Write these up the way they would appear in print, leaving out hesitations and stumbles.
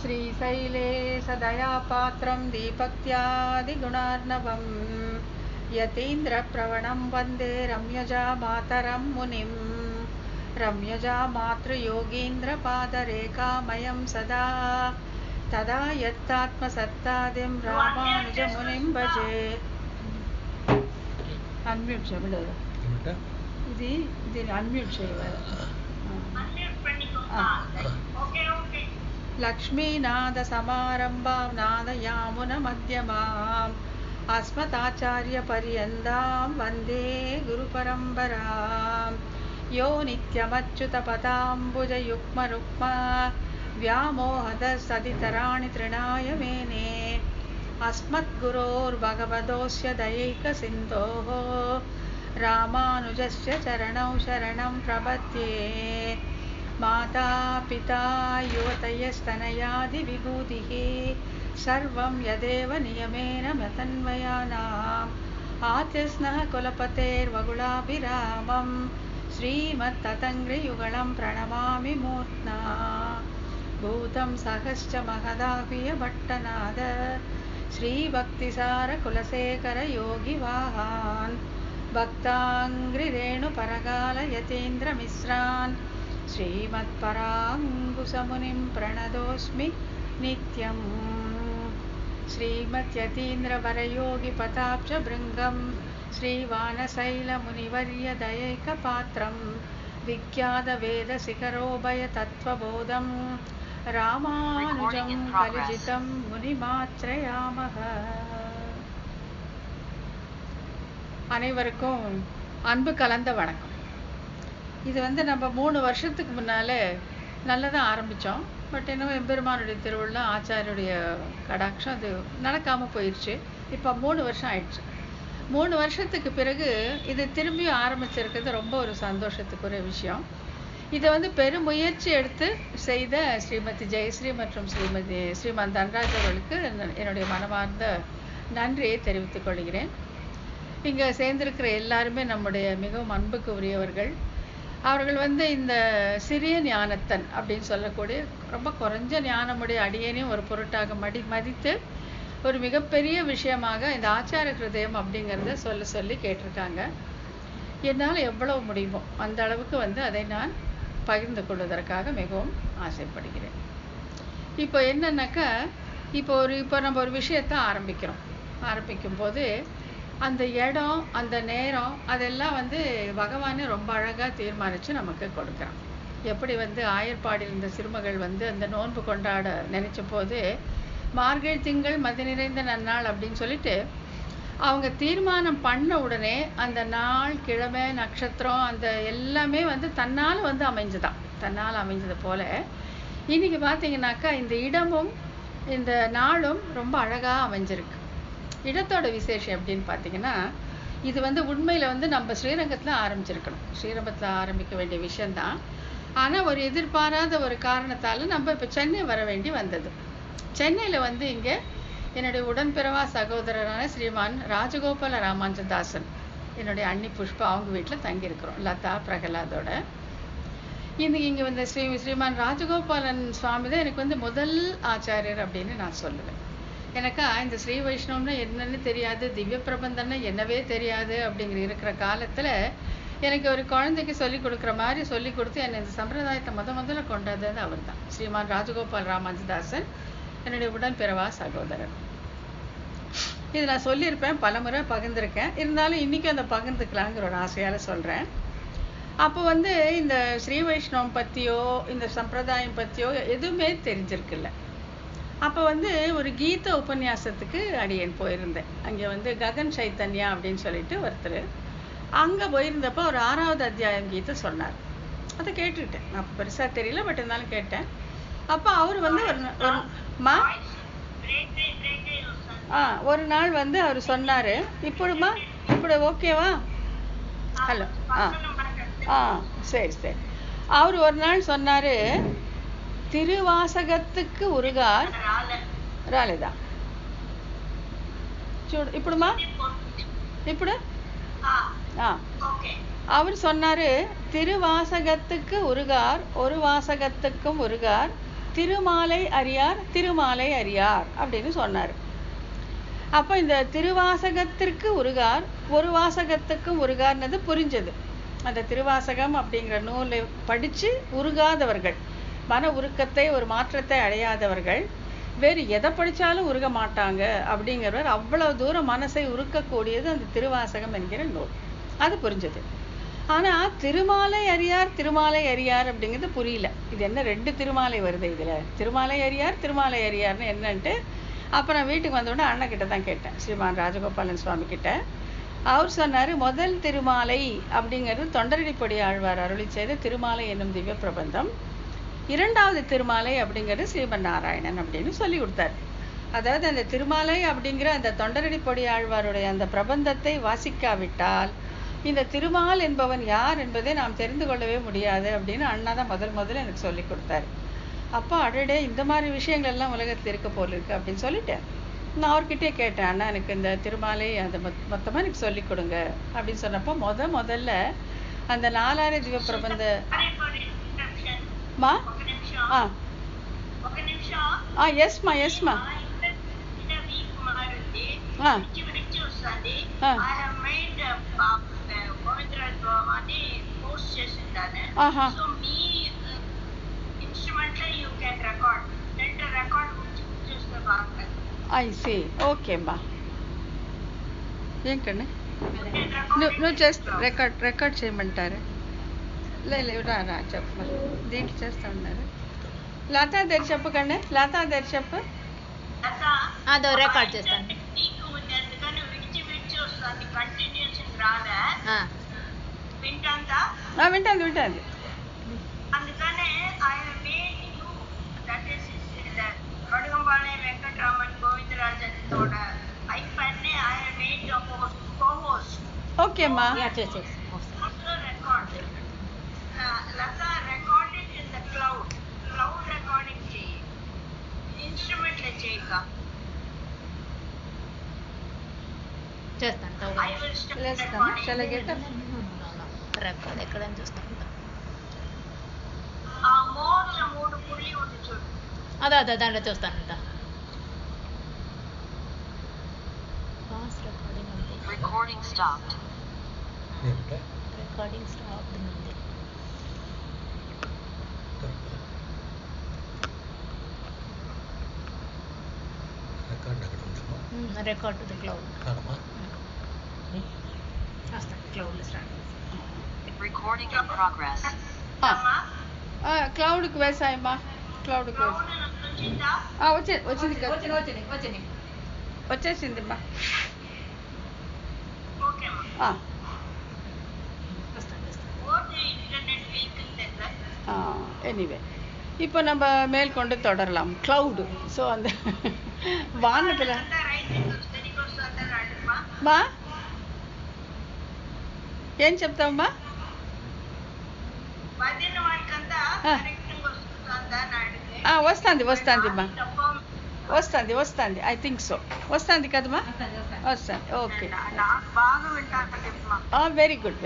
श्रीशैले सदयापात्रं दीपक्त्यादिगुणार्णवं यतीन्द्रप्रवणं वन्दे रम्यजामातरं मुनिं रम्यजामातृयोगीन्द्रपादरेखामयं सदा तदा यत्तात्मसत्तादिं रामानुजमुनिं भजे. अनम्यूट చేయబడదు ఇది అన్మ్యూట్ చేయవాలి. लक्ष्मीनाद समारंभां नादयामुनमध्यमाम् अस्मदाचार्यपर्यन्तां वन्दे गुरुपरम्परां यो नित्यमच्युतपदाम्बुजयुग्मरुक्मा व्यामोहदसदितराणि तृणाय मेने अस्मद्गुरोर्भगवतोऽस्य दयैकसिन्धोः रामानुजस्य चरणौ शरणं प्रपद्ये. माता पिता युवतयस्तनयादिविभूतिः सर्वं यदेव नियमेन मतन्वयानाम् आद्यस्नः कुलपतेर्वगुलाभिरामं श्रीमत्ततङ्घ्रियुगलं प्रणमामि मूर्ध्ना. भूतं सहश्च महदाह्वयभट्टनाद श्रीभक्तिसारकुलशेखर योगिवाहान् भक्ताङ्घ्रिरेणुपरकालयतीन्द्रमिश्रान् श्रीमत्पराङ्कुशमुनिं प्रणतोऽस्मि नित्यं. श्रीमद्यतीन्द्रवरयोगिपदाब्जभृङ्गं श्रीवानशैलमुनिवर्यदयैकपात्रं विख्यातवेदशिखरोभयतत्त्वबोधं रामानुजं कलिजितं मुनिमाश्रयामः. அனைவருக்கும் அன்பு கலந்த வணக்கம். இது நம்ம 3 வருஷத்துக்கு முன்னாலே நல்லதாக ஆரம்பித்தோம். பட் என்னவோ எம்பெருமானுடைய திருவிழா ஆச்சாரியுடைய கடாட்சம் அது நடக்காமல் போயிடுச்சு. இப்போ 3 வருஷம் ஆயிடுச்சு. 3 வருஷத்துக்கு பிறகு இது திரும்பியும் ஆரம்பிச்சிருக்கிறது ரொம்ப ஒரு சந்தோஷத்துக்குரிய விஷயம். இதை பெருமுயற்சி எடுத்து செய்த ஸ்ரீமதி ஜெயஸ்ரீ மற்றும் ஸ்ரீமான் தன்ராஜ் அவர்களுக்கு என்னுடைய மனமார்ந்த நன்றியை தெரிவித்துக் கொள்கிறேன். இங்கே சேர்ந்திருக்கிற எல்லாருமே நம்முடைய மிகவும் அன்புக்கு உரியவர்கள். அவர்கள் இந்த சிறிய ஞானத்தன் அப்படின்னு சொல்லக்கூடிய ரொம்ப குறைஞ்ச ஞானமுடைய அடியேனையும் ஒரு பொருட்டாக மதித்து ஒரு மிகப்பெரிய விஷயமாக இந்த ஆச்சார ஹிருதயம் அப்படிங்கிறத சொல்லி கேட்டிருக்காங்க. என்னால் எவ்வளவு முடியுமோ அந்த அளவுக்கு அதை நான் பகிர்ந்து கொள்வதற்காக மிகவும் ஆசைப்படுகிறேன். இப்போ என்னன்னாக்கா இப்போ நம்ம ஒரு விஷயத்தை ஆரம்பிக்கும் போது அந்த இடம் அந்த நேரம் அதெல்லாம் பகவானே ரொம்ப அழகாக தீர்மானித்து நமக்கு கொடுக்குறான். எப்படி ஆயர்பாடியில் இருந்த சிறுமகள் அந்த நோன்பு கொண்டாட நினைச்ச போது மார்கழி திங்கள் மதி நிறைந்த நன்னாள் அப்படின்னு சொல்லிட்டு அவங்க தீர்மானம் பண்ண உடனே அந்த நாள் கிழமை நட்சத்திரம் அந்த எல்லாமே தன்னால் அமைஞ்சது போல இன்னைக்கு பார்த்தீங்கன்னாக்கா இந்த இடமும் இந்த நாளும் ரொம்ப அழகாக அமைஞ்சிருக்கு. இடத்தோட விசேஷம் எப்படின்னு பார்த்தீங்கன்னா இது உண்மையில் நம்ம ஸ்ரீரங்கத்தில் ஆரம்பிச்சிருக்கணும். ஸ்ரீரங்கத்தில் ஆரம்பிக்க வேண்டிய விஷயந்தான். ஆனால் ஒரு எதிர்பாராத ஒரு காரணத்தால் நம்ம இப்போ சென்னை வர வேண்டி வந்தது. சென்னையில் இங்கே என்னுடைய உடன்பிறவா சகோதரரான ஸ்ரீமான் ராஜகோபால ராமானுஜதாசன் என்னுடைய அண்ணி புஷ்பா அவங்க வீட்டில் தங்கியிருக்கிறோம் லதா பிரகலாதோட. இங்கே ஸ்ரீமான் ராஜகோபாலன் சுவாமி தான் எனக்கு முதல் ஆச்சாரியர் அப்படின்னு நான் சொல்லுவேன். எனக்கா இந்த ஸ்ரீ வைஷ்ணவம்னா என்னன்னு தெரியாது, திவ்ய பிரபந்தம்னா என்னவே தெரியாது இருக்கிற காலத்தில் எனக்கு ஒரு குழந்தைக்கு சொல்லிக் கொடுக்குற மாதிரி சொல்லிக் கொடுத்து என்னை இந்த சம்பிரதாயத்தை முதல்ல கொண்டது அவர் தான் ஸ்ரீமான் ராஜகோபால் ராமானுஜதாசன் என்னுடைய உடன்பிறவா சகோதரர். இது நான் சொல்லியிருப்பேன், பலமுறை பகிர்ந்திருக்கேன். இருந்தாலும் இன்றைக்கும் அந்த பகிர்ந்துக்கலாங்கிற ஒரு ஆசையால் சொல்கிறேன். அப்போ இந்த ஸ்ரீ வைஷ்ணவம் பற்றியோ இந்த சம்பிரதாயம் பற்றியோ எதுவுமே தெரிஞ்சிருக்குல்ல. அப்போ ஒரு கீத உபன்யாசத்துக்கு அடியேன் போயிருந்தேன். அங்கே ககன் சைத்தன்யா அப்படின்னு சொல்லிட்டு ஒருத்தர் அங்கே போயிருந்தப்போ ஒரு 6வது அத்தியாயம் கீதை சொன்னார். அதை கேட்டுக்கிட்டேன். அப்போ பெருசாக தெரியல, பட் இருந்தாலும் கேட்டேன். அப்போ அவர் ஒரு நாள் அவர் சொன்னார், இப்படி ஓகேவா? ஹலோ சரி. அவர் ஒரு நாள் சொன்னார், திருவாசகத்துக்கு உருகார் ராலேதா చూడు ఇప్పుడుమా ఇప్పుడు அவர் சொன்னாரு, திருவாசகத்துக்கு உருகார் ஒரு வாசகத்துக்கும் உருகார் திருமாலை அறியார் திருமாலை அறியார் அப்படின்னு சொன்னார். அப்போ இந்த திருவாசகத்திற்கு உருகார், ஒரு வாசகத்துக்கும் உருகார்னது புரிஞ்சது. அந்த திருவாசகம் அப்படிங்கிற நூலை படித்து உருகாதவர்கள், மன உருக்கத்தை ஒரு மாற்றத்தை அடையாதவர்கள் வேறு எதை படித்தாலும் உருக மாட்டாங்க அப்படிங்கிறவர். அவ்வளவு தூரம் மனசை உருக்கக்கூடியது அந்த திருவாசகம் என்கிற நூல். அது புரிஞ்சது. ஆனால் திருமாலை அறியார் திருமாலை அறியார் அப்படிங்கிறது புரியல. இது என்ன 2 திருமாலை வருது இதில், திருமாலை அறியார் திருமாலை அறியார்னு என்னன்ட்டு. அப்போ நான் வீட்டுக்கு வந்தோடனே அண்ணன் கிட்ட தான் கேட்டேன், ஸ்ரீமான் ராஜகோபாலன் சுவாமி கிட்ட. அவர் சொன்னார், முதல் திருமாலை அப்படிங்கிறது தொண்டரடிப்பொடி ஆழ்வார் அருளி செய்த திருமாலை என்னும் திவ்ய பிரபந்தம். 2வது திருமாலை அப்படிங்கிறது ஸ்ரீமன் நாராயணன் அப்படின்னு சொல்லி கொடுத்தார். அதாவது அந்த திருமாலை அப்படிங்கிற அந்த தொண்டரடிப்பொடி ஆழ்வாருடைய அந்த பிரபந்தத்தை வாசிக்காவிட்டால் இந்த திருமால் என்பவன் யார் என்பதை நாம் தெரிந்து கொள்ளவே முடியாது அப்படின்னு அண்ணா தான் முதல்ல எனக்கு சொல்லி கொடுத்தாரு. அப்போ அடடே இந்த மாதிரி விஷயங்கள் எல்லாம் உலகத்தில் இருக்க போல் இருக்கு அப்படின்னு சொல்லிட்டேன். நான் அவர்கிட்டே கேட்டேன், அண்ணா எனக்கு இந்த திருமாலை அந்த மொத்தமாக எனக்கு சொல்லி கொடுங்க அப்படின்னு சொன்னப்போ முதல்ல அந்த 4 திவ்ய பிரபந்த மா எஸ்மா எஸ்மா I see. Okay ma. ఏం కన్నా నువ్వు చేస్తా రికార్డ్ చేయమంటారు? లేదు రా చెప్పు, మరి దీంట్లో చేస్తా ఉన్నారు. లతా దగ్గర చెప్పు కన్నా, లతా దగ్గర చెప్పు. అదో రికార్డ్ చేస్తాను. వింటాను. అందుకనే ఆయన కడుగంపాళెం వెంకటరామన్ గోవిందరాజన్ తోడ అయిపోయి ఆయన మేడ్ co-host. ఓకే అమ్మా. Latha recorded in the cloud recording చేయి, ఇన్స్ట్రుమెంట్ లో చేయక. చేస్తాను. I will start recording. Shall I get up? Record ఎక్కడని చూస్తాను. ఆ మోర్ల 3 పుల్లి ఉంది చూడు, అదే దాంట్లో చూస్తానంట. Recording stopped. రికార్డింగ్ స్టాప్డ్ ఉంది. Record to the cloud. వస్తాను క్లౌడ్లో స్టార్ట్. Recording in progress. క్లౌడ్కి వేసాయమ్మా, క్లౌడ్కి వచ్చేసిందిమ్మా. எனிவே இப்போ நம்ம மேற்கொண்டு தொடரலாம். கிளவுடு. ஸோ அந்த வானத்தில் మా ఏం చెప్తావమ్మా? వస్తుందిమ్మా, వస్తుంది. I think so. వస్తుంది కదమ్మా? వస్తుంది. Okay, very good.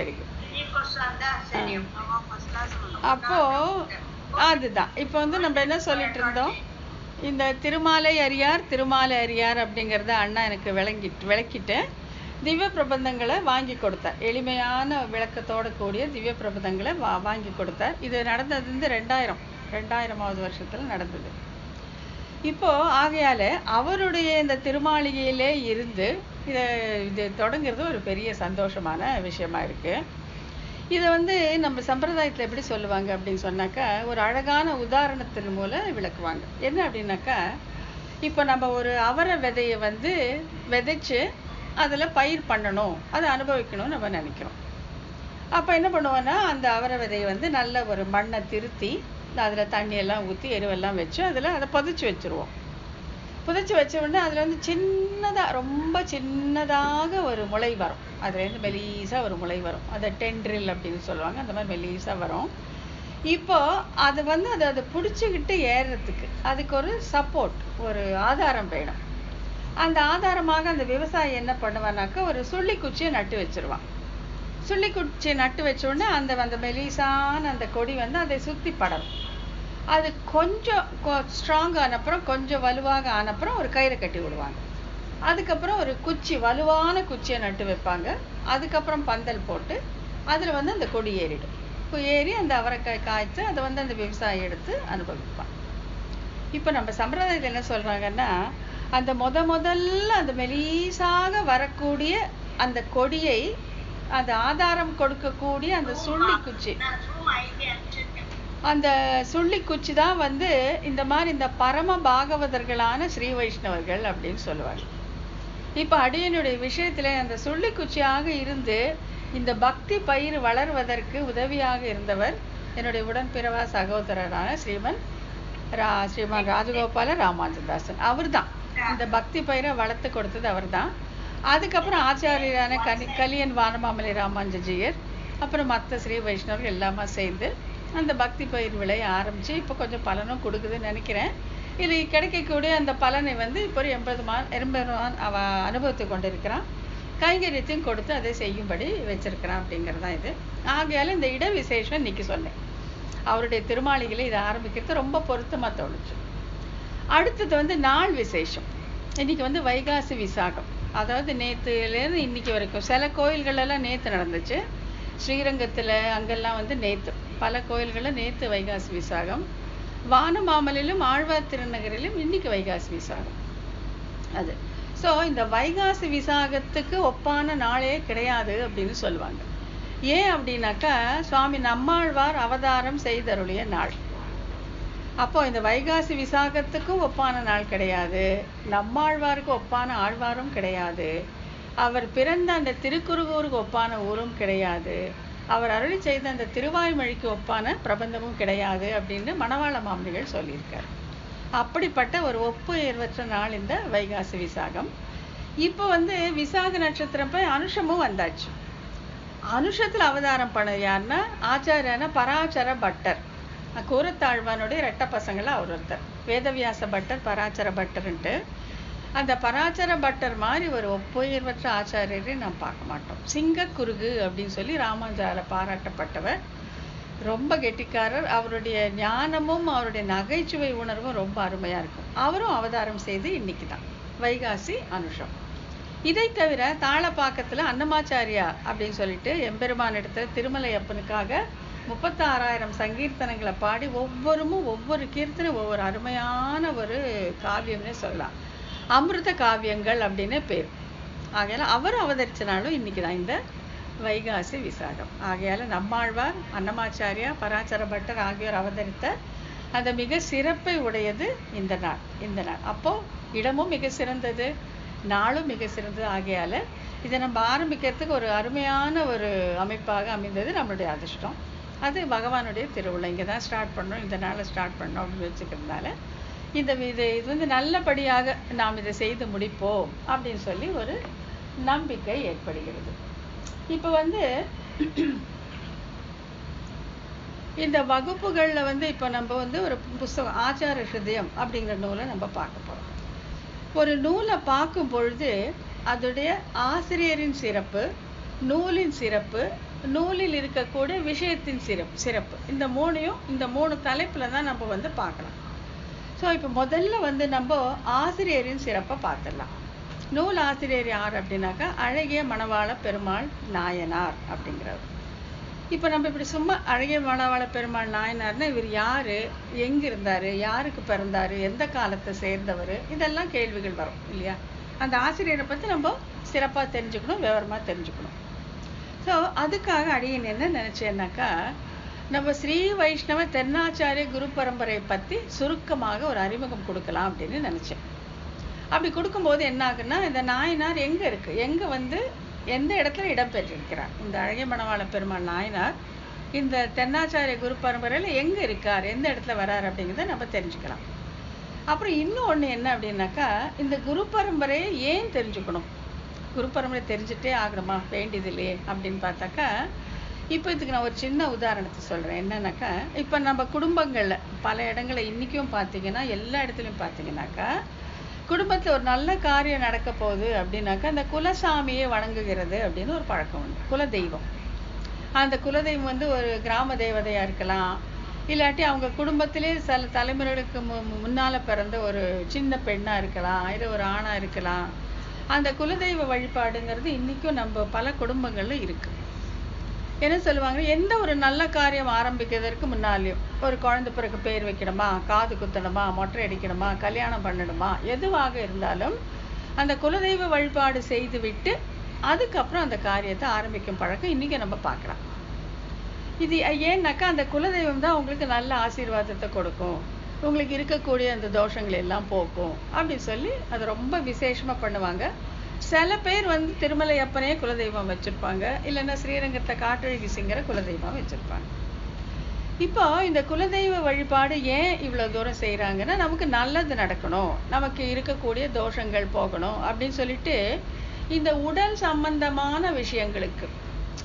அப்போ அதுதான் இப்போ வந்து நம்ம என்ன சொல்லிட்டு இருந்தோம், இந்த திருமாலை அறியார் அப்படிங்கிறத அண்ணா எனக்கு விளக்கிட்டு திவ்ய பிரபந்தங்களை வாங்கி கொடுத்தார். எளிமையான விளக்கத்தோடு கூடிய திவ்ய பிரபந்தங்களை வாங்கி கொடுத்தார். இது நடந்தது வந்து 2000வது வருஷத்தில் நடந்தது. இப்போ ஆகையால அவருடைய இந்த திருமாளிகையிலே இருந்து இது தொடங்குறது ஒரு பெரிய சந்தோஷமான விஷயமா இருக்கு. இதை வந்து நம்ம சம்பிரதாயத்தில் எப்படி சொல்லுவாங்க அப்படின்னு சொன்னாக்கா, ஒரு அழகான உதாரணத்தின் மூலம் விளக்குவாங்க. என்ன அப்படின்னாக்கா, இப்போ நம்ம ஒரு அவரை விதையை வந்து விதைச்சு அதில் பயிர் பண்ணணும், அதை அனுபவிக்கணும்னு நம்ம நினைக்கிறோம். அப்போ என்ன பண்ணுவோன்னா, அந்த அவரை விதையை வந்து நல்ல ஒரு மண்ணை திருத்தி அதில் தண்ணியெல்லாம் ஊற்றி எருவெல்லாம் வச்சு அதை புதைச்சி வச்சுருவோம். புதைச்சி வச்ச உடனே அதில் வந்து ரொம்ப சின்னதாக ஒரு முளை வரும். அதுலேருந்து மெலீஸாக ஒரு முளை வரும். அதை டென்ட்ரில் அப்படின்னு சொல்லுவாங்க. அந்த மாதிரி மெலீஸாக வரும். இப்போ அது வந்து அதை பிடிச்சிக்கிட்டு ஏறுறதுக்கு அதுக்கு ஒரு சப்போர்ட், ஒரு ஆதாரம் வேணும். அந்த ஆதாரமாக அந்த விவசாயி என்ன பண்ணுவானாக்கா, ஒரு சுள்ளிக்குச்சியை நட்டு வச்சிருவான். சுள்ளிக்குச்சியை நட்டு வச்ச உடனே அந்த மெலீஸான அந்த கொடி வந்து அதை சுற்றி படரும். அது கொஞ்சம் ஸ்ட்ராங் ஆனப்புறம் கொஞ்சம் வலுவாக ஆனப்புறம் ஒரு கயிறை கட்டி விடுவாங்க. அதுக்கப்புறம் ஒரு குச்சி வலுவான குச்சியை நட்டு வைப்பாங்க. அதுக்கப்புறம் பந்தல் போட்டு அதில் வந்து அந்த கொடி ஏறிடும். ஏறி அந்த அவரைக்காய் காய்ச்சி அதை வந்து அந்த விவசாயி எடுத்து அனுபவிப்பான். இப்போ நம்ம சம்பிரதாயத்தில் என்ன சொல்கிறாங்கன்னா, அந்த முதல்ல அந்த மெலீசாக வரக்கூடிய அந்த கொடியை அந்த ஆதாரம் கொடுக்கக்கூடிய அந்த சுள்ளி குச்சி, அந்த சுள்ளி குச்சி தான் வந்து இந்த மாதிரி இந்த பரம பாகவதர்களான ஸ்ரீ வைஷ்ணவர்கள் அப்படின்னு சொல்லுவாங்க. இப்போ அடியனுடைய விஷயத்துல அந்த சுள்ளி குச்சியாக இருந்து இந்த பக்தி பயிர் வளர்வதற்கு உதவியாக இருந்தவர் என்னுடைய உடன்பிறவா சகோதரரான ஸ்ரீமான் ராஜகோபால ராமானுஜதாசன். அவர் தான் இந்த பக்தி பயிரை வளர்த்து கொடுத்தது அவர் தான். அதுக்கப்புறம் ஆச்சாரியரான கலியன் வானமாமலை ராமானுஜியர், அப்புறம் மற்ற ஸ்ரீ வைஷ்ணவர்கள் எல்லாமே சேர்ந்து அந்த பக்தி பயிர் விளைய ஆரம்பிச்சு இப்போ கொஞ்சம் பலனும் கொடுக்குதுன்னு நினைக்கிறேன். இது கிடைக்கக்கூடிய அந்த பலனை வந்து இப்போ ஒரு 80 அவ அனுபவித்து கொண்டிருக்கிறான். கைங்கரியத்தையும் கொடுத்து அதை செய்யும்படி வச்சிருக்கிறான் அப்படிங்கிறது தான் இது. ஆகையால இந்த இட விசேஷம் இன்னைக்கு சொன்னேன். அவருடைய திருமாளிகளை இதை ஆரம்பிக்கிறது ரொம்ப பொருத்தமாக தோணுச்சு. அடுத்தது வந்து நாள் விசேஷம். இன்னைக்கு வந்து வைகாசி விசாகம், அதாவது நேற்றுலேருந்து இன்னைக்கு வரைக்கும் சில கோயில்களெல்லாம் நேற்று நடந்துச்சு. ஸ்ரீரங்கத்தில் அங்கெல்லாம் வந்து நேற்று, பல கோயில்களில் நேற்று வைகாசி விசாகம். வானமாமலிலும் ஆழ்வார் திருநகரிலும் இன்னைக்கு வைகாசி விசாகம் அது. ஸோ இந்த வைகாசி விசாகத்துக்கு ஒப்பான நாளே கிடையாது அப்படின்னு சொல்லுவாங்க. ஏன் அப்படின்னாக்கா, சுவாமி நம்மாழ்வார் அவதாரம் செய்தருளிய நாள். அப்போ இந்த வைகாசி விசாகத்துக்கும் ஒப்பான நாள் கிடையாது, நம்மாழ்வாருக்கு ஒப்பான ஆழ்வாரும் கிடையாது, அவர் பிறந்த அந்த திருக்குறுகூருக்கு ஒப்பான ஊரும் கிடையாது, அவர் அருளி செய்த அந்த திருவாய்மொழிக்கு ஒப்பான பிரபந்தமும் கிடையாது அப்படின்னு மணவாள மாமனிகள் சொல்லியிருக்கார். அப்படிப்பட்ட ஒரு ஒப்புயர்வற்ற நாள் இந்த வைகாசி விசாகம். இப்போ வந்து விசாக நட்சத்திரம் போய் அனுஷமும் வந்தாச்சு. அனுஷத்தில் அவதாரம் பண்ண யாருன்னா ஆச்சாரியான பராச்சர பட்டர், கூரத்தாழ்வானுடைய ரெட்ட பசங்கள அவர் ஒருத்தர். வேதவியாச பட்டர் பராச்சர பட்டர்ன்ட்டு. அந்த பராச்சர பட்டர் மாதிரி ஒரு ஒப்புயர்வற்ற ஆச்சாரியரை நாம் பார்க்க மாட்டோம். சிங்கக்குருகு அப்படின்னு சொல்லி ராமானுஜால பாராட்டப்பட்டவர், ரொம்ப கெட்டிக்காரர். அவருடைய ஞானமும் அவருடைய நகைச்சுவை உணர்வும் ரொம்ப அருமையா இருக்கும். அவரும் அவதாரம் செய்து இன்னைக்கு தான் வைகாசி அனுஷம். இதை தவிர தாளப்பாக்கத்துல அன்னமாச்சாரியா அப்படின்னு சொல்லிட்டு எம்பெருமான் இடத்துல திருமலை அப்பனுக்காக 36,000 சங்கீர்த்தனங்களை பாடி ஒவ்வொரு கீர்த்தனை ஒவ்வொரு அருமையான ஒரு காவியம்னே சொல்லலாம். அமிர்த காவியங்கள் அப்படின்னு பேர். ஆகையால அவர் அவதரிச்ச நாளும் இன்னைக்கு தான் இந்த வைகாசி விசாகம். ஆகையால நம்மாழ்வார், அன்னமாச்சாரியா, பராச்சர பட்டர் ஆகியோர் அவதரித்த அந்த மிக சிறப்பை உடையது இந்த நாள். அப்போ இடமும் மிக சிறந்தது, நாளும் மிக சிறந்தது. ஆகையால இதை நம்ம ஆரம்பிக்கிறதுக்கு ஒரு அருமையான ஒரு அமைப்பாக அமைந்தது நம்மளுடைய அதிர்ஷ்டம். அது பகவானுடைய திருவிழா. இங்கே தான் ஸ்டார்ட் பண்ணோம், இந்த நாளை ஸ்டார்ட் பண்ணோம் அப்படின்னு வச்சுக்கிறதுனால இது வந்து நல்லபடியாக நாம் இதை செய்து முடிப்போம் அப்படின்னு சொல்லி ஒரு நம்பிக்கை ஏற்படுகிறது. இப்போ வந்து இந்த வகுப்புகள்ல வந்து இப்போ நம்ம வந்து ஒரு புஸ்தகம் ஆச்சார ஹிருதயம் அப்படிங்கிற நூலை நம்ம பார்க்க போறோம். ஒரு நூலை பார்க்கும் பொழுது அதோடைய ஆசிரியரின் சிறப்பு, நூலின் சிறப்பு, நூலில் இருக்கக்கூடிய விஷயத்தின் சிறப்பு, இந்த மூணு தலைப்புல தான் நம்ம வந்து பார்க்கலாம். ஸோ இப்போ முதல்ல வந்து நம்ம ஆசிரியரின் சிறப்பை பார்த்துடலாம். நூல் ஆசிரியர் யார் அப்படின்னாக்கா அழகிய மணவாள பெருமாள் நாயனார் அப்படிங்கிறவர். இப்போ நம்ம இப்படி சும்மா அழகிய மணவாள பெருமாள் நாயனார்னா இவர் யாரு, எங்க இருந்தாரு, யாருக்கு பிறந்தாரு, எந்த காலத்தை சேர்ந்தவர், இதெல்லாம் கேள்விகள் வரும் இல்லையா. அந்த ஆசிரியரை பற்றி நம்ம சிறப்பாக தெரிஞ்சுக்கணும், விவரமாக தெரிஞ்சுக்கணும். ஸோ அதுக்காக அடியன் என்ன நினைச்சேன்னாக்கா, நம்ம ஸ்ரீ வைஷ்ணவ தென்னாச்சாரிய குரு பரம்பரை பற்றி சுருக்கமாக ஒரு அறிமுகம் கொடுக்கலாம் அப்படின்னு நினைச்சேன். அப்படி கொடுக்கும்போது என்ன ஆகுன்னா, இந்த நாயனார் எங்க இருக்கு, எந்த இடத்துல இடம்பெற்றிருக்கிறார், இந்த அழகிய மணவாள பெருமாள் நாயனார் இந்த தென்னாச்சாரிய குரு பரம்பரையில எங்க இருக்கார், எந்த இடத்துல வராரு அப்படிங்கிறத நம்ம தெரிஞ்சுக்கலாம். அப்புறம் இன்னும் ஒண்ணு என்ன அப்படின்னாக்கா, இந்த குரு பரம்பரையை ஏன் தெரிஞ்சுக்கணும், குரு பரம்பரை தெரிஞ்சுட்டே ஆகணுமா, வேண்டியது இல்லையே அப்படின்னு பார்த்தாக்கா, இப்போ இதுக்கு நான் ஒரு சின்ன உதாரணத்தை சொல்றேன். என்னன்னாக்கா, இப்போ நம்ம குடும்பங்கள்ல பல இடங்களை இன்னைக்கும் பார்த்தீங்கன்னா, எல்லா இடத்துலையும் பார்த்தீங்கன்னாக்கா, குடும்பத்தில் ஒரு நல்ல காரியம் நடக்க போகுது அப்படின்னாக்கா அந்த குலசாமியை வணங்குகிறது அப்படின்னு ஒரு பழக்கம் உண்டு. குலதெய்வம், அந்த குலதெய்வம் வந்து ஒரு கிராம தேவதையா இருக்கலாம், இல்லாட்டி அவங்க குடும்பத்திலே சில தலைமுறைகளுக்கு முன்னால் பிறந்த ஒரு சின்ன பெண்ணாக இருக்கலாம், இல்லை ஒரு ஆணாக இருக்கலாம். அந்த குலதெய்வ வழிபாடுங்கிறது இன்றைக்கும் நம்ம பல குடும்பங்களில் இருக்குது. என்ன சொல்லுவாங்க, எந்த ஒரு நல்ல காரியம் ஆரம்பிக்கிறதுக்கு முன்னாலேயும் ஒரு குழந்தை பிறகு பேர் வைக்கணுமா, காது குத்தணுமா, மொட்டை அடிக்கணுமா, கல்யாணம் பண்ணணுமா, எதுவாக இருந்தாலும் அந்த குலதெய்வ வழிபாடு செய்து விட்டு அதுக்கப்புறம் அந்த காரியத்தை ஆரம்பிக்கும் பழக்கம் இன்றைக்கி நம்ம பார்க்கலாம். இது ஏன்னாக்கா அந்த குலதெய்வம் தான் உங்களுக்கு நல்ல ஆசீர்வாதத்தை கொடுக்கும், உங்களுக்கு இருக்கக்கூடிய அந்த தோஷங்கள் எல்லாம் போக்கும் அப்படின்னு சொல்லி அது ரொம்ப விசேஷமாக பண்ணுவாங்க. சில பேர் வந்து திருமலையப்பனே குலதெய்வம் வச்சுருப்பாங்க, இல்லைன்னா ஸ்ரீரங்கத்தை காட்டழகி சிங்கரை குலதெய்வம் வச்சுருப்பாங்க. இப்போ இந்த குலதெய்வ வழிபாடு ஏன் இவ்வளோ தூரம் செய்கிறாங்கன்னா, நமக்கு நல்லது நடக்கணும், நமக்கு இருக்கக்கூடிய தோஷங்கள் போகணும் அப்படின்னு சொல்லிட்டு இந்த உடல் சம்பந்தமான விஷயங்களுக்கு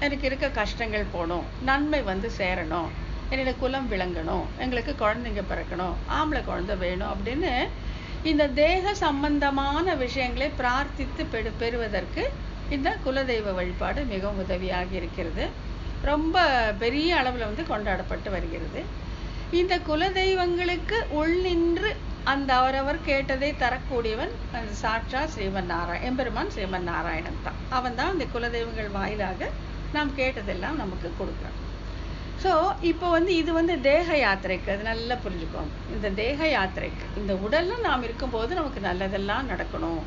எனக்கு இருக்க கஷ்டங்கள் போகணும், நன்மை வந்து சேரணும், என்னோட குலம் விளங்கணும், எங்களுக்கு குழந்தைங்க பிறக்கணும், ஆம்பளை குழந்தை வேணும் அப்படின்னு இந்த தேக சம்பந்தமான விஷயங்களை பிரார்த்தித்து பெறுவதற்கு இந்த குலதெய்வ வழிபாடு மிகவும் உதவியாக இருக்கிறது. ரொம்ப பெரிய அளவில் வந்து கொண்டாடப்பட்டு வருகிறது. இந்த குலதெய்வங்களுக்கு உள்நின்று அந்த அவரவர் கேட்டதை தரக்கூடியவன் அந்த சாட்சா ஸ்ரீமன் நாராயணன், எம்பெருமான் ஸ்ரீமன் நாராயணன் தான். அவன் தான் இந்த குலதெய்வங்கள் வாயிலாக நாம் கேட்டதெல்லாம் நமக்கு கொடுக்குறான். ஸோ இப்போ வந்து இது வந்து தேக யாத்திரைக்கு, அது நல்லா புரிஞ்சுக்கோங்க. இந்த தேக யாத்திரைக்கு இந்த உடலில் நாம் இருக்கும்போது நமக்கு நல்லதெல்லாம் நடக்கணும்,